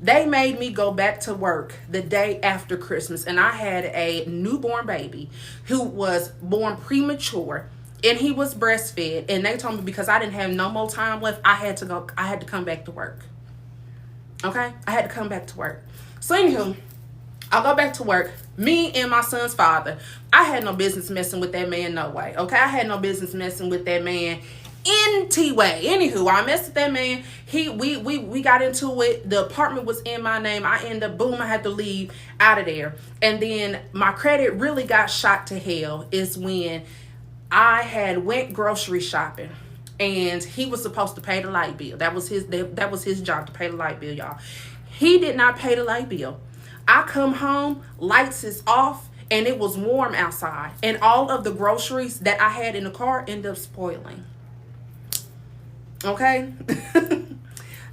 They made me go back to work the day after Christmas, and I had a newborn baby who was born premature, and he was breastfed. And they told me because I didn't have no more time left, I had to come back to work. Okay, I had to come back to work. So anywho, I'll go back to work. Me and my son's father, I had no business messing with that man, no way. Okay, I had no business messing with that man any way. Anywho, I messed with that man. We got into it. The apartment was in my name. I ended up, boom, I had to leave out of there. And then my credit really got shot to hell is when I had went grocery shopping. And he was supposed to pay the light bill. That was his job, to pay the light bill, y'all. He did not pay the light bill. I come home, lights is off, and it was warm outside, and all of the groceries that I had in the car ended up spoiling. Okay?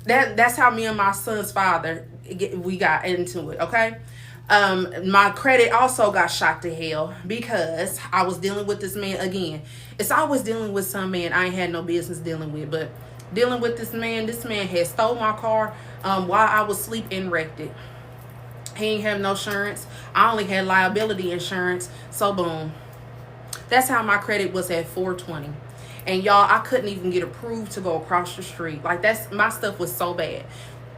That's how me and my son's father, we got into it, okay? My credit also got shot to hell because I was dealing with this man again. It's always dealing with some man I ain't had no business dealing with, but dealing with this man had stole my car while I was asleep and wrecked it. He ain't have no insurance. I only had liability insurance, so boom. That's how my credit was at 420. And y'all, I couldn't even get approved to go across the street. Like, my stuff was so bad.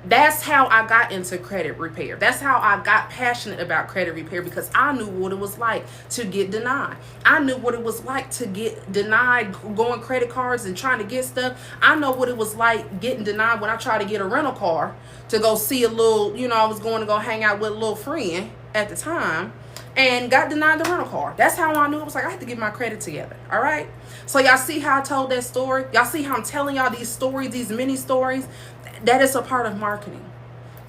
That's how I got into credit repair. That's how I got passionate about credit repair, because I knew what it was like to get denied. I knew what it was like to get denied going credit cards and trying to get stuff. I know what it was like getting denied when I tried to get a rental car to go see a little, I was going to go hang out with a little friend at the time, and got denied the rental car. That's how I knew it was like I had to get my credit together. All right. So y'all see how I told that story? Y'all see how I'm telling y'all these stories, these mini stories? That is a part of marketing.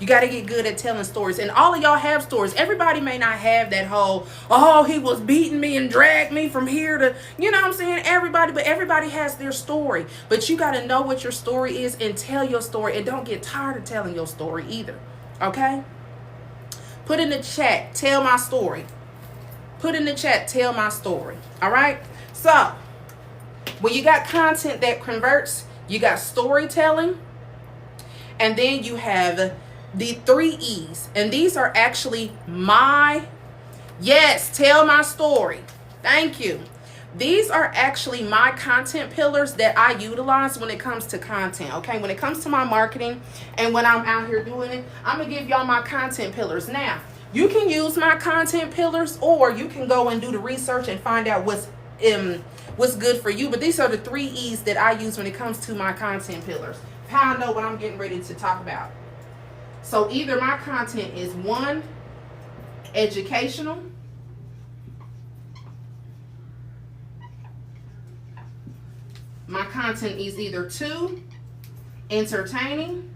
You got to get good at telling stories. And all of y'all have stories. Everybody may not have that whole, oh, he was beating me and dragged me from here to, you know what I'm saying? But everybody has their story. But you got to know what your story is and tell your story. And don't get tired of telling your story either. Okay? Put in the chat, tell my story. Put in the chat, tell my story. All right? So, when you got content that converts, you got storytelling, and then you have the 3 E's. And these are actually tell my story. Thank you. These are actually my content pillars that I utilize when it comes to content. Okay, when it comes to my marketing and when I'm out here doing it, I'm going to give y'all my content pillars. Now, you can use my content pillars, or you can go and do the research and find out what's good for you. But these are the 3 E's that I use when it comes to my content pillars. How I know what I'm getting ready to talk about. So either my content is 1, educational, my content is either 2, entertaining,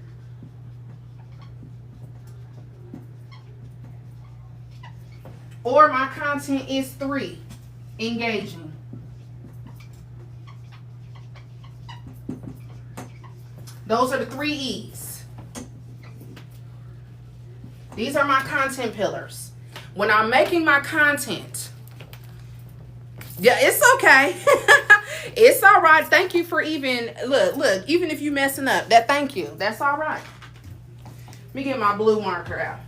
or my content is 3, engaging. Those are the 3 E's. These are my content pillars. When I'm making my content, it's okay. It's all right. Thank you for even if you messing up, thank you. That's all right. Let me get my blue marker out.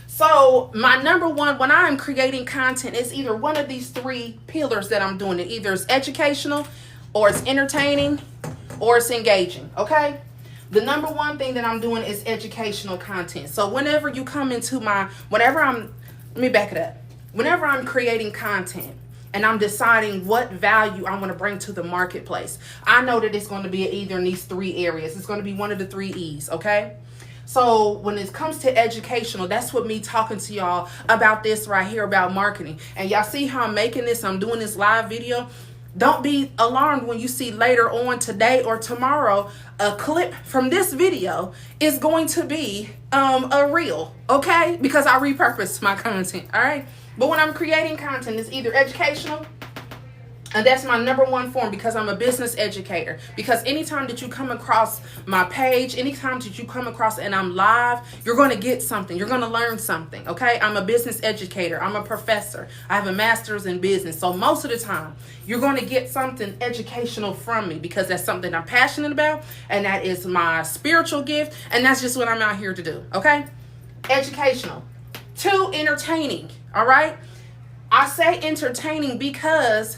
So my number one, when I'm creating content, it's either one of these 3 pillars that I'm doing it. Either it's educational, or it's entertaining, or it's engaging. Okay? The number one thing that I'm doing is educational content. So whenever you come into whenever I'm creating content and I'm deciding what value I want to bring to the marketplace, I know that it's going to be either in these 3 areas. It's going to be one of the 3 E's, okay? So when it comes to educational, that's what me talking to y'all about this right here, about marketing. And y'all see how I'm making this, I'm doing this live video. Don't be alarmed when you see later on today or tomorrow a clip from this video is going to be a reel, okay? Because I repurposed my content, all right? But when I'm creating content, it's either educational, and that's my number one form, because I'm a business educator. Because anytime that you come across my page, anytime that you come across and I'm live, you're going to get something. You're going to learn something, okay? I'm a business educator. I'm a professor. I have a master's in business. So most of the time, you're going to get something educational from me, because that's something I'm passionate about, and that is my spiritual gift, and that's just what I'm out here to do, okay? Educational. 2, entertaining, all right? I say entertaining because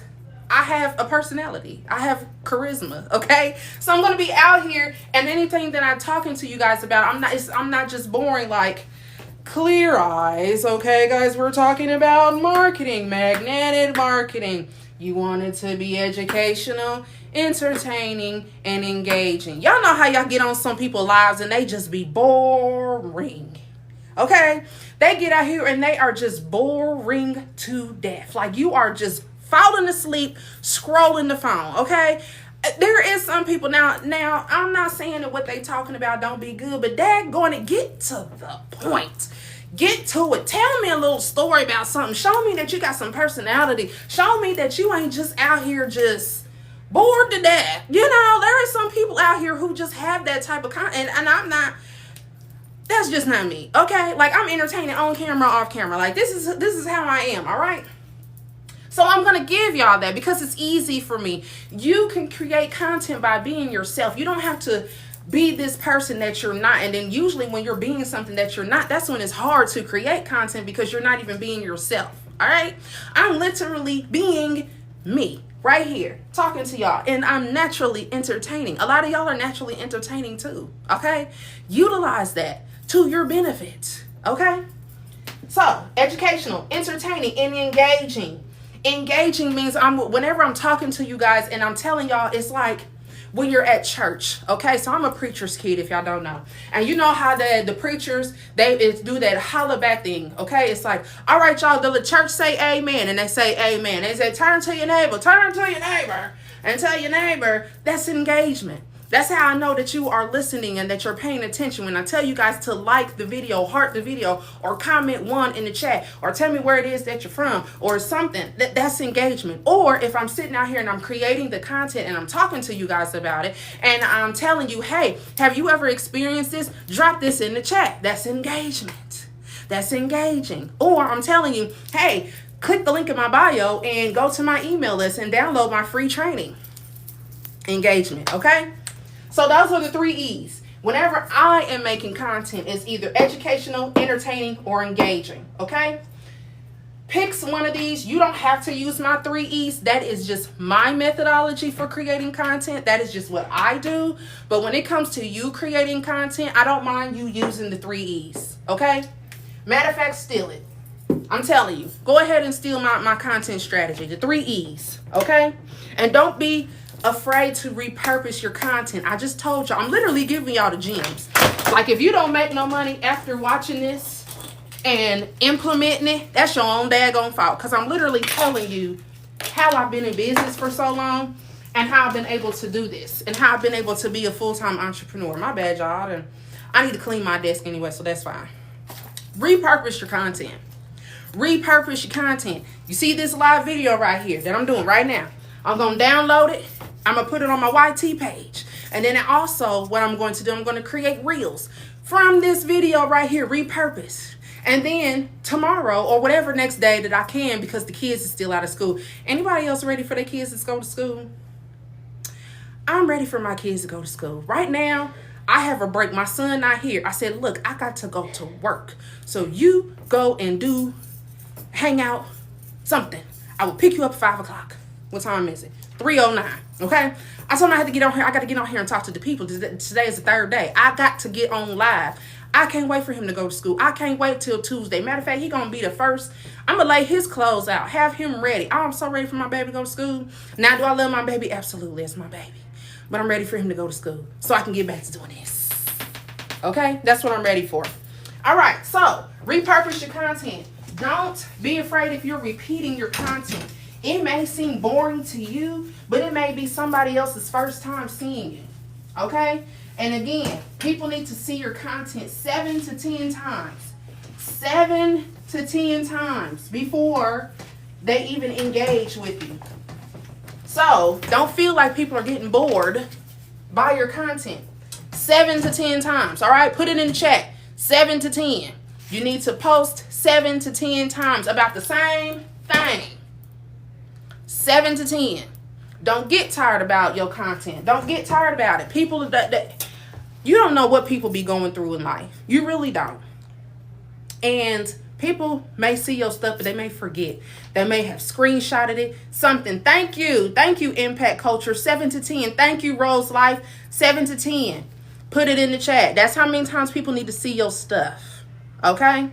I have a personality. I have charisma, okay? So I'm going to be out here, and anything that I'm talking to you guys about, I'm not just boring like clear eyes, okay, guys? We're talking about marketing, magnetic marketing. You want it to be educational, entertaining, and engaging. Y'all know how y'all get on some people's lives and they just be boring, okay? They get out here and they are just boring to death. Like, you are just falling asleep, scrolling the phone, okay? There is some people, now I'm not saying that what they talking about don't be good, but they're going to get to the point. Get to it. Tell me a little story about something. Show me that you got some personality. Show me that you ain't just out here just bored to death. You know, there are some people out here who just have that type of content, and I'm not. That's just not me. Okay, like I'm entertaining on camera, off camera. Like this is how I am. All right. So I'm going to give y'all that because it's easy for me. You can create content by being yourself. You don't have to be this person that you're not. And then usually when you're being something that you're not, that's when it's hard to create content because you're not even being yourself. All right. I'm literally being me right here talking to y'all, and I'm naturally entertaining. A lot of y'all are naturally entertaining too. Okay. Utilize that to your benefit. Okay. So educational, entertaining, and engaging. Engaging means whenever I'm talking to you guys and I'm telling y'all, it's like when you're at church. Okay, so I'm a preacher's kid if y'all don't know, and you know how the preachers they do that holla back thing. Okay, it's like, all right, y'all, the church say amen, and they say amen. They say turn to your neighbor, and tell your neighbor. That's engagement. That's how I know that you are listening and that you're paying attention. When I tell you guys to like the video, heart the video, or comment 1 in the chat, or tell me where it is that you're from, or something, that's engagement. Or if I'm sitting out here and I'm creating the content and I'm talking to you guys about it, and I'm telling you, hey, have you ever experienced this? Drop this in the chat. That's engagement. That's engaging. Or I'm telling you, hey, click the link in my bio and go to my email list and download my free training. Engagement, okay? So those are the 3 E's. Whenever I am making content, it's either educational, entertaining, or engaging. Okay? Pick one of these. You don't have to use my 3 E's. That is just my methodology for creating content. That is just what I do. But when it comes to you creating content, I don't mind you using the 3 E's. Okay? Matter of fact, steal it. I'm telling you. Go ahead and steal my content strategy. The 3 E's. Okay? And don't be afraid to repurpose your content. I just told y'all, I'm literally giving y'all the gems. Like if you don't make no money after watching this and implementing it, that's your own daggone fault. Because I'm literally telling you how I've been in business for so long and how I've been able to do this and how I've been able to be a full-time entrepreneur. My bad, y'all. I need to clean my desk anyway, so that's fine. Repurpose your content. Repurpose your content. You see this live video right here that I'm doing right now. I'm going to download it. I'm going to put it on my YT page. And then also what I'm going to do, I'm going to create reels from this video right here, repurpose. And then tomorrow or whatever next day that I can, because the kids are still out of school. Anybody else ready for their kids to go to school? I'm ready for my kids to go to school. Right now, I have a break. My son not here. I said, look, I got to go to work. So you go and hang out, something. I will pick you up at 5 o'clock. What time is it? 3:09. Okay. I told him I had to get on here. I got to get on here and talk to the people. Today is the 3rd day. I got to get on live. I can't wait for him to go to school. I can't wait till Tuesday. Matter of fact, he gonna be the first. I'm gonna lay his clothes out, have him ready. I'm so ready for my baby to go to school. Now, do I love my baby? Absolutely, it's my baby. But I'm ready for him to go to school so I can get back to doing this. Okay, that's what I'm ready for. All right, so repurpose your content. Don't be afraid if you're repeating your content. It may seem boring to you, but it may be somebody else's first time seeing it. Okay? And again, people need to see your content 7 to 10 times. 7 to 10 times before they even engage with you. So, don't feel like people are getting bored by your content. 7 to 10 times. All right? Put it in the chat. 7 to 10. You need to post 7 to 10 times about the same thing. 7 to 10. Don't get tired about your content. Don't get tired about it. People that you don't know what people be going through in life. You really don't. And people may see your stuff, but they may forget. They may have screenshotted it. Something. Thank you. Thank you, Impact Culture. 7 to 10. Thank you, Rose Life. 7 to 10. Put it in the chat. That's how many times people need to see your stuff. Okay?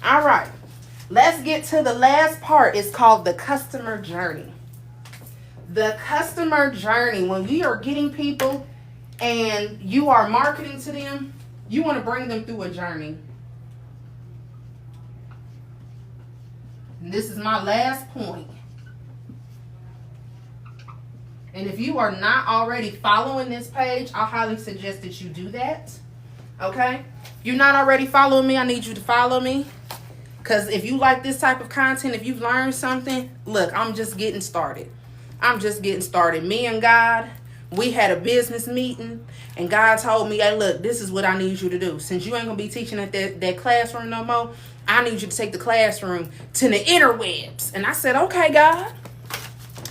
All right. Let's get to the last part. It's called the customer journey. The customer journey. When you are getting people and you are marketing to them, you want to bring them through a journey. And this is my last point. And if you are not already following this page, I highly suggest that you do that. Okay? You're not already following me, I need you to follow me. Because if you like this type of content, if you've learned something, look, I'm just getting started. Me and God, we had a business meeting, and God told me, hey, look, this is what I need you to do. Since you ain't going to be teaching at that classroom no more, I need you to take the classroom to the interwebs. And I said, okay, God.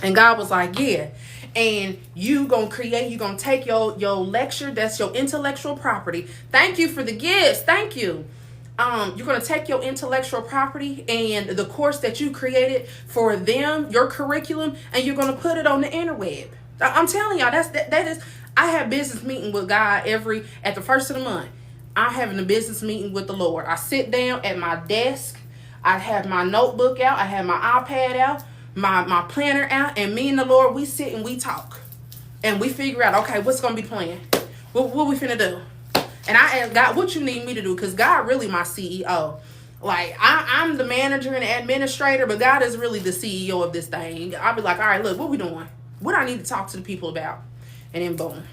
And God was like, yeah. And you going to take your lecture, that's your intellectual property. Thank you for the gifts. Thank you. You're going to take your intellectual property and the course that you created for them, your curriculum, and you're going to put it on the interweb. I'm telling y'all, that is, I have business meeting with God at the first of the month. I'm having a business meeting with the Lord. I sit down at my desk. I have my notebook out. I have my iPad out, my planner out, and me and the Lord, we sit and we talk. And we figure out, okay, what's going to be planned? What we finna do? And I asked God, what you need me to do? Because God really my CEO. Like, I'm the manager and the administrator, but God is really the CEO of this thing. I'll be like, all right, look, what we doing? What I need to talk to the people about? And then boom.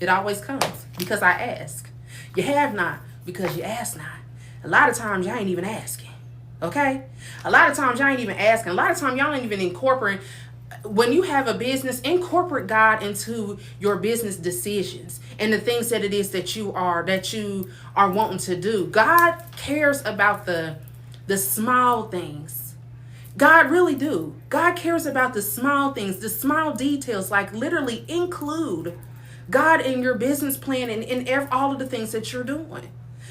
It always comes because I ask. You have not because you ask not. A lot of times y'all ain't even asking. Okay? A lot of times y'all ain't even asking. A lot of times y'all ain't even incorporating. When you have a business, incorporate God into your business decisions and the things that it is that you are wanting to do. God cares about the small things. God really do. God cares about the small things, the small details, like literally include God in your business plan and in all of the things that you're doing.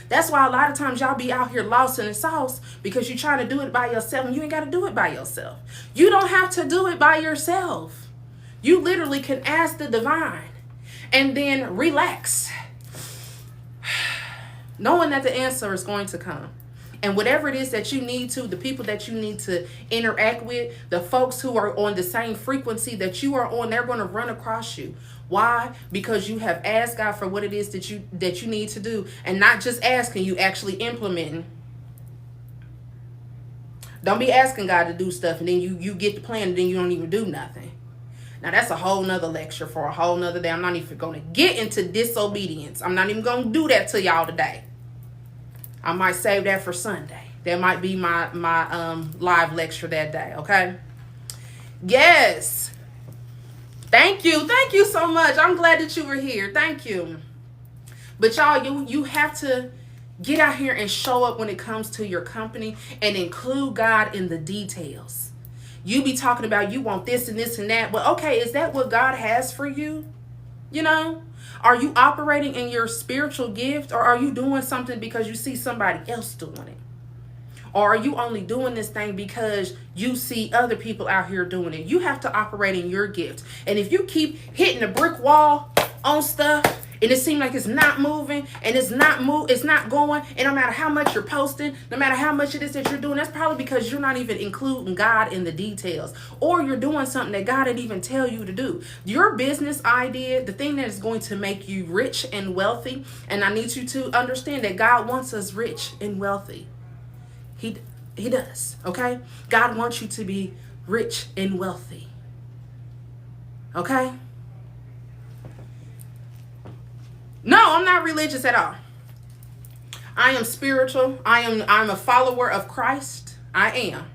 That's why a lot of times y'all be out here lost in the sauce because you're trying to do it by yourself, and you ain't got to do it by yourself. You don't have to do it by yourself. You literally can ask the divine and then relax, knowing that the answer is going to come. And whatever it is that you need to, the people that you need to interact with, the folks who are on the same frequency that you are on, they're going to run across you. Why? Because you have asked God for what it is that you need to do, and not just asking, you actually implementing. Don't be asking God to do stuff and then you get the plan and then you don't even do nothing. Now that's a whole nother lecture for a whole nother day. I'm not even going to get into disobedience. I'm not even going to do that to y'all today. I might save that for Sunday. That might be my live lecture that day, okay? Yes. Thank you so much. I'm glad that you were here. Thank you. But y'all, you have to get out here and show up when it comes to your company and include God in the details. You be talking about you want this and this and that. But okay, is that what God has for you? You know? Are you operating in your spiritual gift, or are you doing something because you see somebody else doing it? Or are you only doing this thing because you see other people out here doing it? You have to operate in your gift. And if you keep hitting a brick wall on stuff and it seems like it's not moving and it's not going, and no matter how much you're posting, no matter how much it is that you're doing, that's probably because you're not even including God in the details, or you're doing something that God didn't even tell you to do. Your business idea, the thing that is going to make you rich and wealthy, and I need you to understand that God wants us rich and wealthy. He does, okay? God wants you to be rich and wealthy. Okay? No, I'm not religious at all. I am spiritual. I'm a follower of Christ. I am.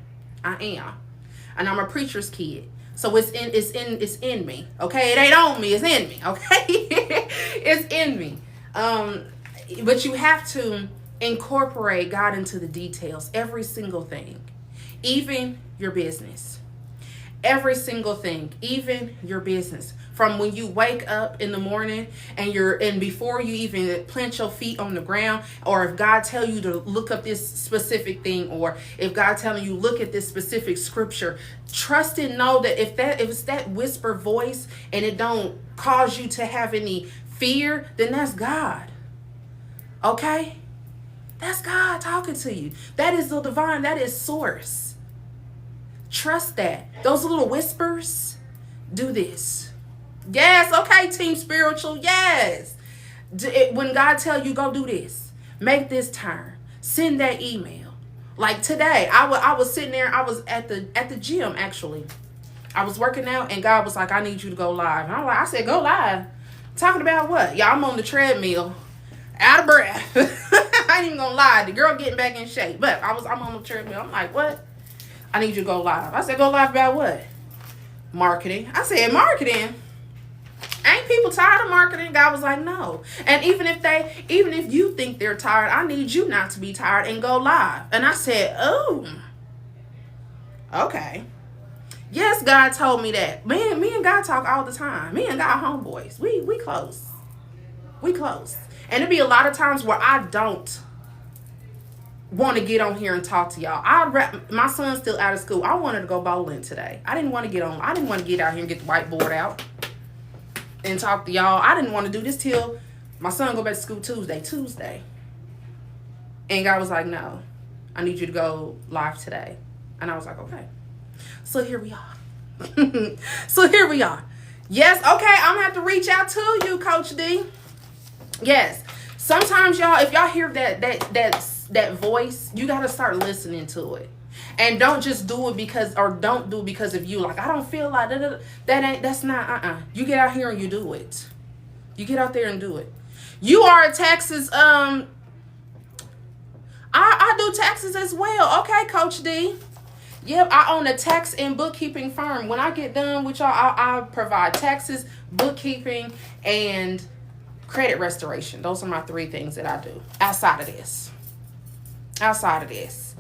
And I'm a preacher's kid. So it's in me. Okay? It ain't on me, it's in me. Okay? It's in me. But you have to incorporate God into the details, every single thing, even your business. Every single thing, even your business. From when you wake up in the morning and before you even plant your feet on the ground, or if God tell you to look up this specific thing, or if God telling you look at this specific scripture, trust and know that if it's that whisper voice and it don't cause you to have any fear, then that's God. Okay? That's God talking to you. That is the divine. That is source. Trust that. Those little whispers, do this. Yes, okay, team spiritual, yes. When God tell you, go do this. Make this turn. Send that email. Like today, I was sitting there. I was at the gym, actually. I was working out, and God was like, I need you to go live. And I said, go live? Talking about what? Yeah, I'm on the treadmill. out of breath. I ain't even gonna lie. The girl getting back in shape. But I'm on the treadmill. I'm like, what? I need you to go live. I said, go live about what? Marketing. I said, marketing? Ain't people tired of marketing? God was like, no. And even if you think they're tired, I need you not to be tired and go live. And I said, oh, okay. Yes, God told me that. Me and God talk all the time. Me and God homeboys. We close. We close. And it'd be a lot of times where I don't want to get on here and talk to y'all. My son's still out of school. I wanted to go bowling today. I didn't want to get out here and get the whiteboard out and talk to y'all. I didn't want to do this till my son go back to school Tuesday. And God was like, no, I need you to go live today. And I was like, okay. So here we are. Yes, okay, I'm gonna have to reach out to you, Coach D. Yes. Sometimes y'all, if y'all hear that voice, you gotta start listening to it. And don't just do it because of you. Like, I don't feel like that's not You get out here and you do it. You get out there and do it. You are a taxes, I do taxes as well. Okay, Coach D. Yep, I own a tax and bookkeeping firm. When I get done with y'all, I provide taxes, bookkeeping, and credit restoration. Those are my 3 things that I do outside of this.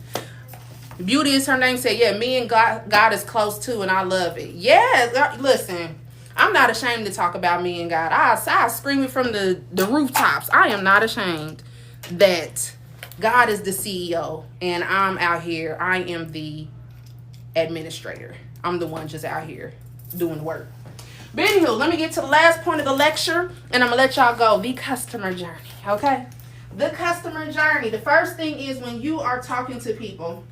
Beauty is her name. Said, yeah, me and God is close too, and I love it. Yes, listen, I'm not ashamed to talk about me and God. I scream it from the rooftops. I am not ashamed that God is the CEO, and I'm out here. I am the administrator. I'm the one just out here doing work. But anywho, let me get to the last point of the lecture, and I'm gonna let y'all go. The customer journey. Okay, the customer journey. The first thing is when you are talking to people,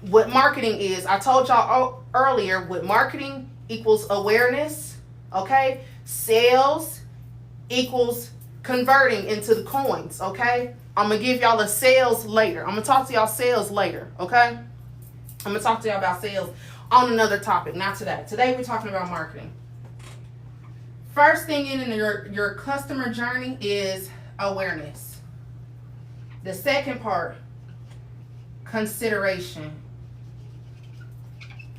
what marketing is. I told y'all earlier, what marketing equals awareness. Okay, sales equals converting into the coins. Okay, I'm gonna give y'all a sales later. I'm gonna talk to y'all sales later. Okay, I'm going to talk to y'all about sales on another topic, not today. Today we're talking about marketing. First thing in your customer journey is awareness. The second part, consideration.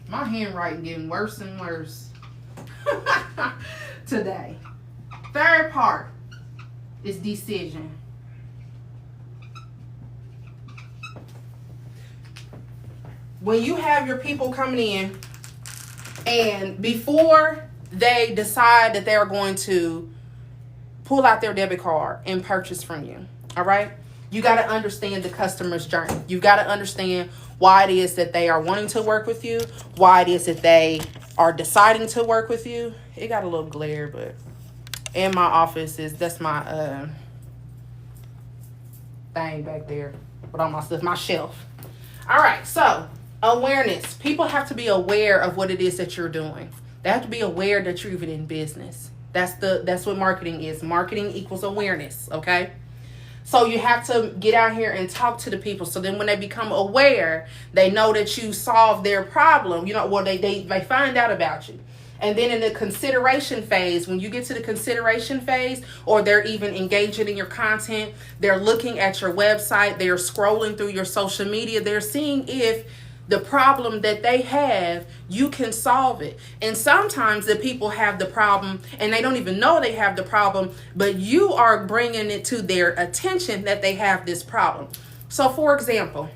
My handwriting getting worse and worse today. Third part is decision. When you have your people coming in, and before they decide that they're going to pull out their debit card and purchase from you, all right, you got to understand the customer's journey. You got to understand why it is that they are wanting to work with you, why it is that they are deciding to work with you. It got a little glare, but in my office that's my thing back there with all my stuff, my shelf. All right, so awareness. People have to be aware of what it is that you're doing. They have to be aware that you're even in business. That's what marketing is. Marketing equals awareness, okay? So you have to get out here and talk to the people. So then when they become aware, they know that you solved their problem. They find out about you. And then in the consideration phase, when you get to the consideration phase, or they're even engaging in your content, they're looking at your website, they're scrolling through your social media, they're seeing if the problem that they have, you can solve it. And sometimes the people have the problem and they don't even know they have the problem, but you are bringing it to their attention that they have this problem. So for example,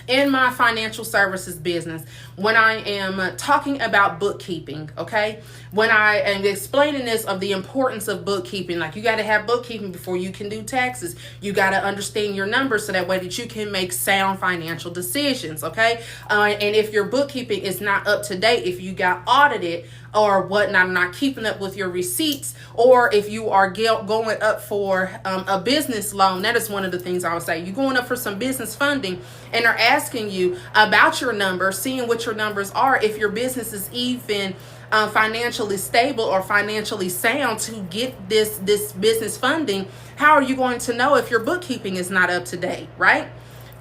in my financial services business, when I am talking about bookkeeping, okay, when I am explaining this of the importance of bookkeeping, like you got to have bookkeeping before you can do taxes. You got to understand your numbers so that way that you can make sound financial decisions, okay? And if your bookkeeping is not up to date, if you got audited or whatnot, not keeping up with your receipts, or if you are going up for a business loan, that is one of the things I would say. You're going up for some business funding and are asking you about your numbers, seeing what your numbers are, if your business is even financially stable or financially sound to get this business funding. How are you going to know if your bookkeeping is not up to date, right?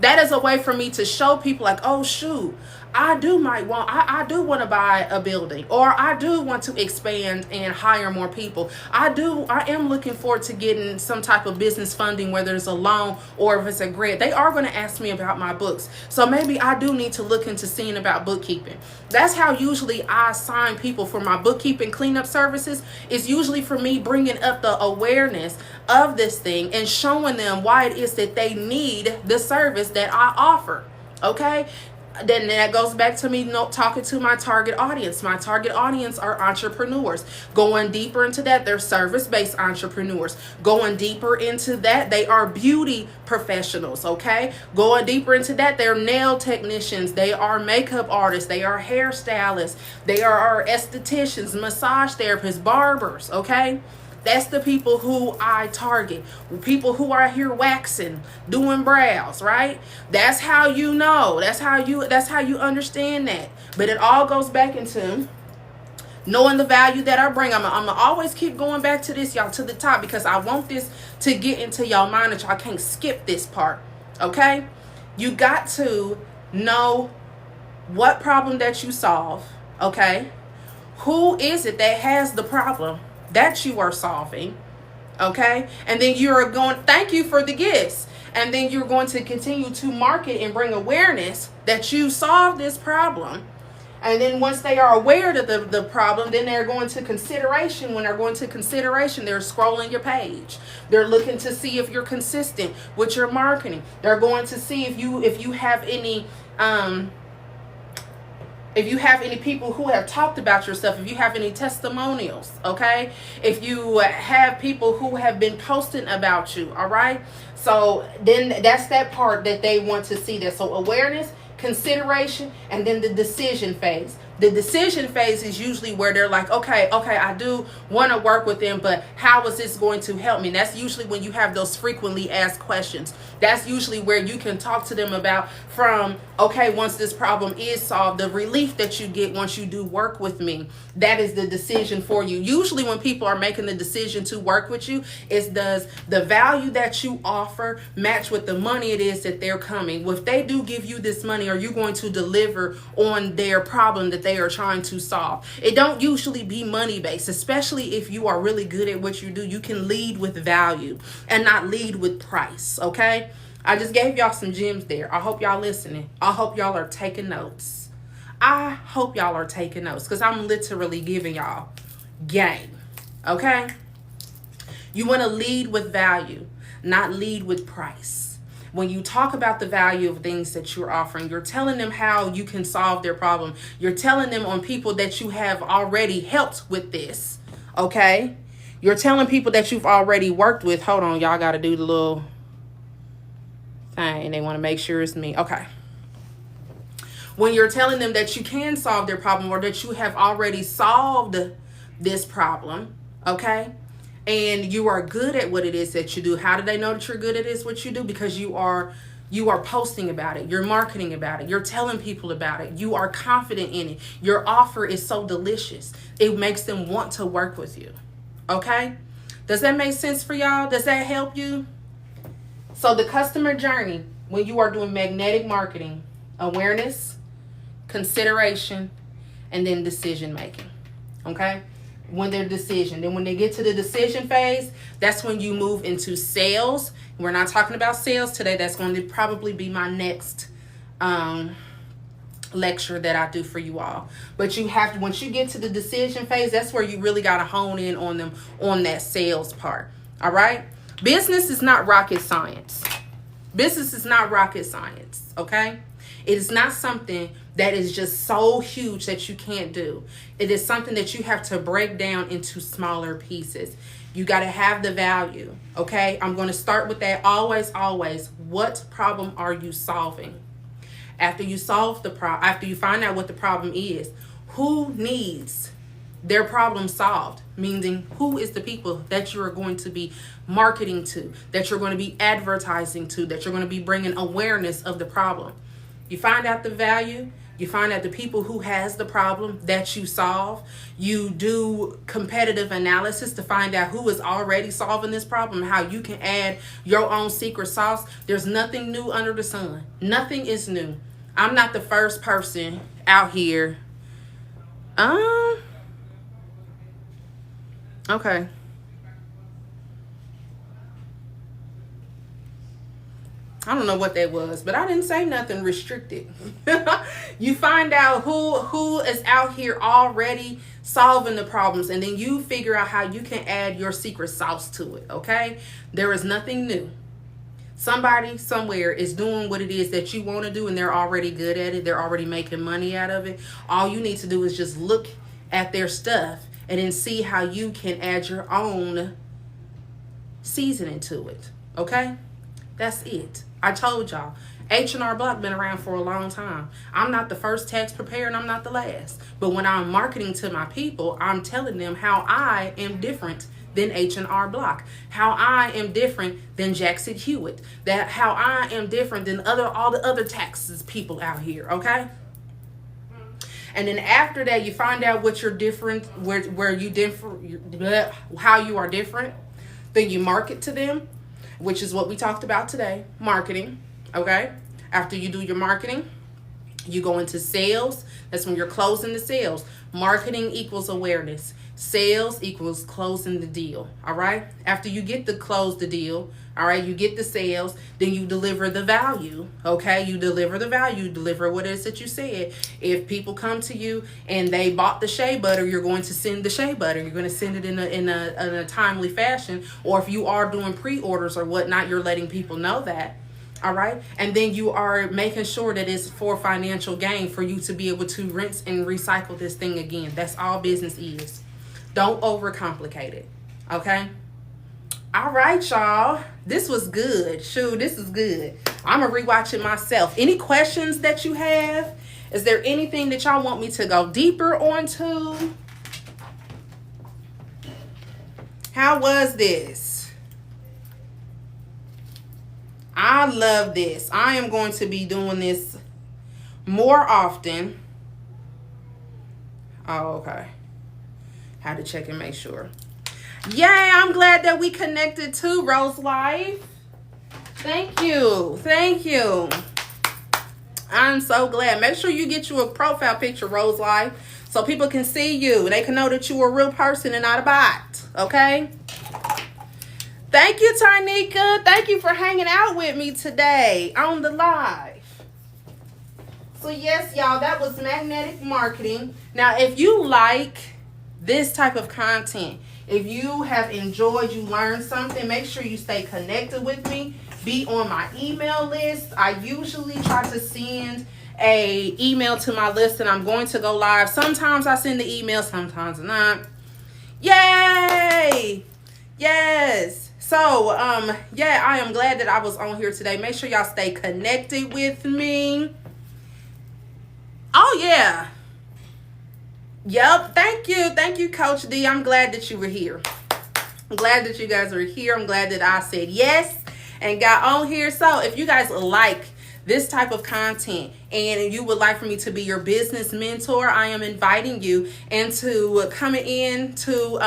That is a way for me to show people like, oh shoot, I do want to buy a building, or I do want to expand and hire more people. I am looking forward to getting some type of business funding, whether it's a loan or if it's a grant. They are going to ask me about my books. So maybe I do need to look into seeing about bookkeeping. That's how usually I assign people for my bookkeeping cleanup services. It's usually for me bringing up the awareness of this thing and showing them why it is that they need the service that I offer. Okay? Then that goes back to me talking to my target audience. My target audience are entrepreneurs. Going deeper into that, they're service-based entrepreneurs. Going deeper into that, they are beauty professionals, okay? Going deeper into that, they're nail technicians. They are makeup artists. They are hairstylists. They are estheticians, massage therapists, barbers, okay? That's the people who I target. People who are here waxing, doing brows, right? That's how you know. That's how you understand that. But it all goes back into knowing the value that I bring. I'm gonna always keep going back to this, y'all, to the top, because I want this to get into y'all mind that y'all can't skip this part. Okay? You got to know what problem that you solve, okay? Who is it that has the problem that you are solving, okay? And then you're going, thank you for the gifts. And then you're going to continue to market and bring awareness that you solved this problem. And then once they are aware of the problem, then they're going to consideration. When they're going to consideration, they're scrolling your page. They're looking to see if you're consistent with your marketing. They're going to see if you have any people who have talked about your stuff, if you have any testimonials, okay? If you have people who have been posting about you, all right? So then that's that part that they want to see that. So awareness, consideration, and then the decision phase. The decision phase is usually where they're like, okay, I do want to work with them, but how is this going to help me? And that's usually when you have those frequently asked questions. That's usually where you can talk to them about from, okay, once this problem is solved, the relief that you get once you do work with me, that is the decision for you. Usually when people are making the decision to work with you, it does the value that you offer match with the money it is that they're coming. If they do give you this money, are you going to deliver on their problem that they are trying to solve? It don't usually be money based, especially if you are really good at what you do. You can lead with value and not lead with price, okay? I just gave y'all some gems there. I hope y'all listening. I hope y'all are taking notes. I hope y'all are taking notes because I'm literally giving y'all game, okay? You want to lead with value, not lead with price. When you talk about the value of things that you're offering, you're telling them how you can solve their problem. You're telling them on people that you have already helped with this, okay? You're telling people that you've already worked with. Hold on, y'all got to do the little thing. They want to make sure it's me. Okay. When you're telling them that you can solve their problem or that you have already solved this problem, okay? And you are good at what it is that you do. How do they know that you're good at this, what you do? Because you are posting about it. You're marketing about it. You're telling people about it. You are confident in it. Your offer is so delicious. It makes them want to work with you. Okay? Does that make sense for y'all? Does that help you? So the customer journey, when you are doing magnetic marketing, awareness, consideration, and then decision making. Okay? When they're decision. Then when they get to the decision phase, that's when you move into sales. We're not talking about sales today. That's going to probably be my next lecture that I do for you all. But you have to, once you get to the decision phase, that's where you really got to hone in on them on that sales part. All right? Business is not rocket science. Business is not rocket science. Okay? It is not something that is just so huge that you can't do. It is something that you have to break down into smaller pieces. You got to have the value, okay? I'm going to start with that always. What problem are you solving? After you solve the problem, after you find out what the problem is, who needs their problem solved? Meaning, who is the people that you're going to be marketing to, that you're going to be advertising to, that you're going to be bringing awareness of the problem? You find out the value. You find out the people who has the problem that you solve. You do competitive analysis to find out who is already solving this problem, how you can add your own secret sauce. There's nothing new under the sun. Nothing is new. I'm not the first person out here. Okay. I don't know what that was, but I didn't say nothing restricted. You find out who is out here already solving the problems, and then you figure out how you can add your secret sauce to it, okay? There is nothing new. Somebody somewhere is doing what it is that you want to do, and they're already good at it. They're already making money out of it. All you need to do is just look at their stuff and then see how you can add your own seasoning to it, okay? That's it. I told y'all, H&R Block been around for a long time. I'm not the first tax preparer, and I'm not the last. But when I'm marketing to my people, I'm telling them how I am different than H&R Block, how I am different than Jackson Hewitt, that how I am different than all the other taxes people out here, okay? And then after that, you find out what you're different, where you different, how you are different. Then you market to them, which is what we talked about today, marketing, okay? After you do your marketing, you go into sales. That's when you're closing the sales. Marketing equals awareness. Sales equals closing the deal, all right? After you get to close the deal, all right, you get the sales, then you deliver the value, okay? You deliver the value, deliver what it is that you said. If people come to you and they bought the shea butter, you're going to send the shea butter. You're going to send it in a timely fashion. Or if you are doing pre-orders or whatnot, you're letting people know that. All right. And then you are making sure that it's for financial gain for you to be able to rinse and recycle this thing again. That's all business is. Don't overcomplicate it. Okay. All right, y'all. This was good. Shoot, this is good. I'm going to rewatch it myself. Any questions that you have? Is there anything that y'all want me to go deeper onto? How was this? I love this. I am going to be doing this more often. Oh, okay. Had to check and make sure. Yay, I'm glad that we connected too, Rose Life. Thank you. Thank you. I'm so glad. Make sure you get you a profile picture, Rose Life, so people can see you. They can know that you're a real person and not a bot. Okay? Thank you, Tarnika. Thank you for hanging out with me today on the live. So yes, y'all, that was magnetic marketing. Now, if you like this type of content, if you have enjoyed, you learned something, make sure you stay connected with me. Be on my email list. I usually try to send a email to my list, and I'm going to go live. Sometimes I send the email, sometimes not. Yay! Yes. So, yeah, I am glad that I was on here today. Make sure y'all stay connected with me. Oh, yeah. Yep. Thank you. Thank you, Coach D. I'm glad that you were here. I'm glad that you guys are here. I'm glad that I said yes and got on here. So if you guys like this type of content and you would like for me to be your business mentor, I am inviting you into coming into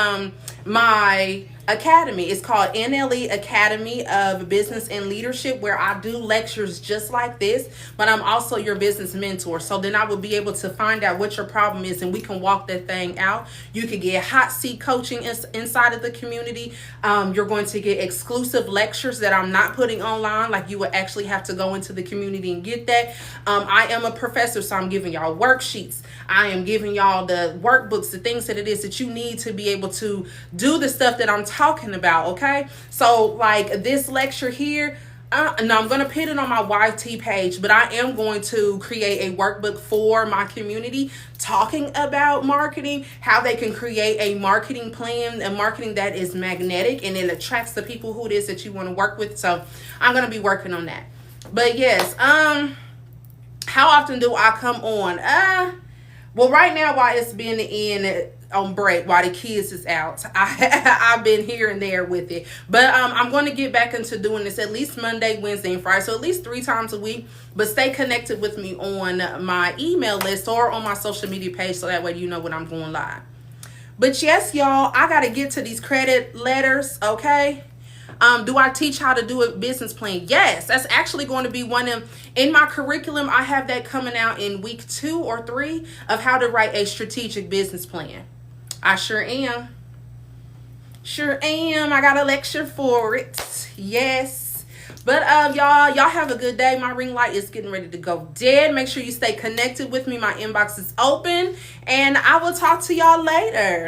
my academy. It's called NLE Academy of Business and Leadership, where I do lectures just like this, but I'm also your business mentor. So then I will be able to find out what your problem is, and we can walk that thing out. You could get hot seat coaching inside of the community. You're going to get exclusive lectures that I'm not putting online, like you would actually have to go into the community and get that. I am a professor, so I'm giving y'all worksheets. I am giving y'all the workbooks, the things that it is that you need to be able to do the stuff that I'm talking about, okay? So like this lecture here, no, I'm going to put it on my YT page, but I am going to create a workbook for my community talking about marketing, how they can create a marketing plan, a marketing that is magnetic and it attracts the people who it is that you want to work with. So I'm going to be working on that. But yes, how often do I come on? Well, right now, while it's been in on break, while the kids is out, I've been here and there with it. But I'm going to get back into doing this at least Monday, Wednesday, and Friday. So at least 3 times a week. But stay connected with me on my email list or on my social media page, so that way you know when I'm going live. But yes, y'all, I got to get to these credit letters, okay? Do I teach how to do a business plan? Yes, that's actually going to be one in my curriculum. I have that coming out in week 2 or 3 of how to write a strategic business plan. I sure am. Sure am. I got a lecture for it. Yes. But y'all have a good day. My ring light is getting ready to go dead. Make sure you stay connected with me. My inbox is open. And I will talk to y'all later.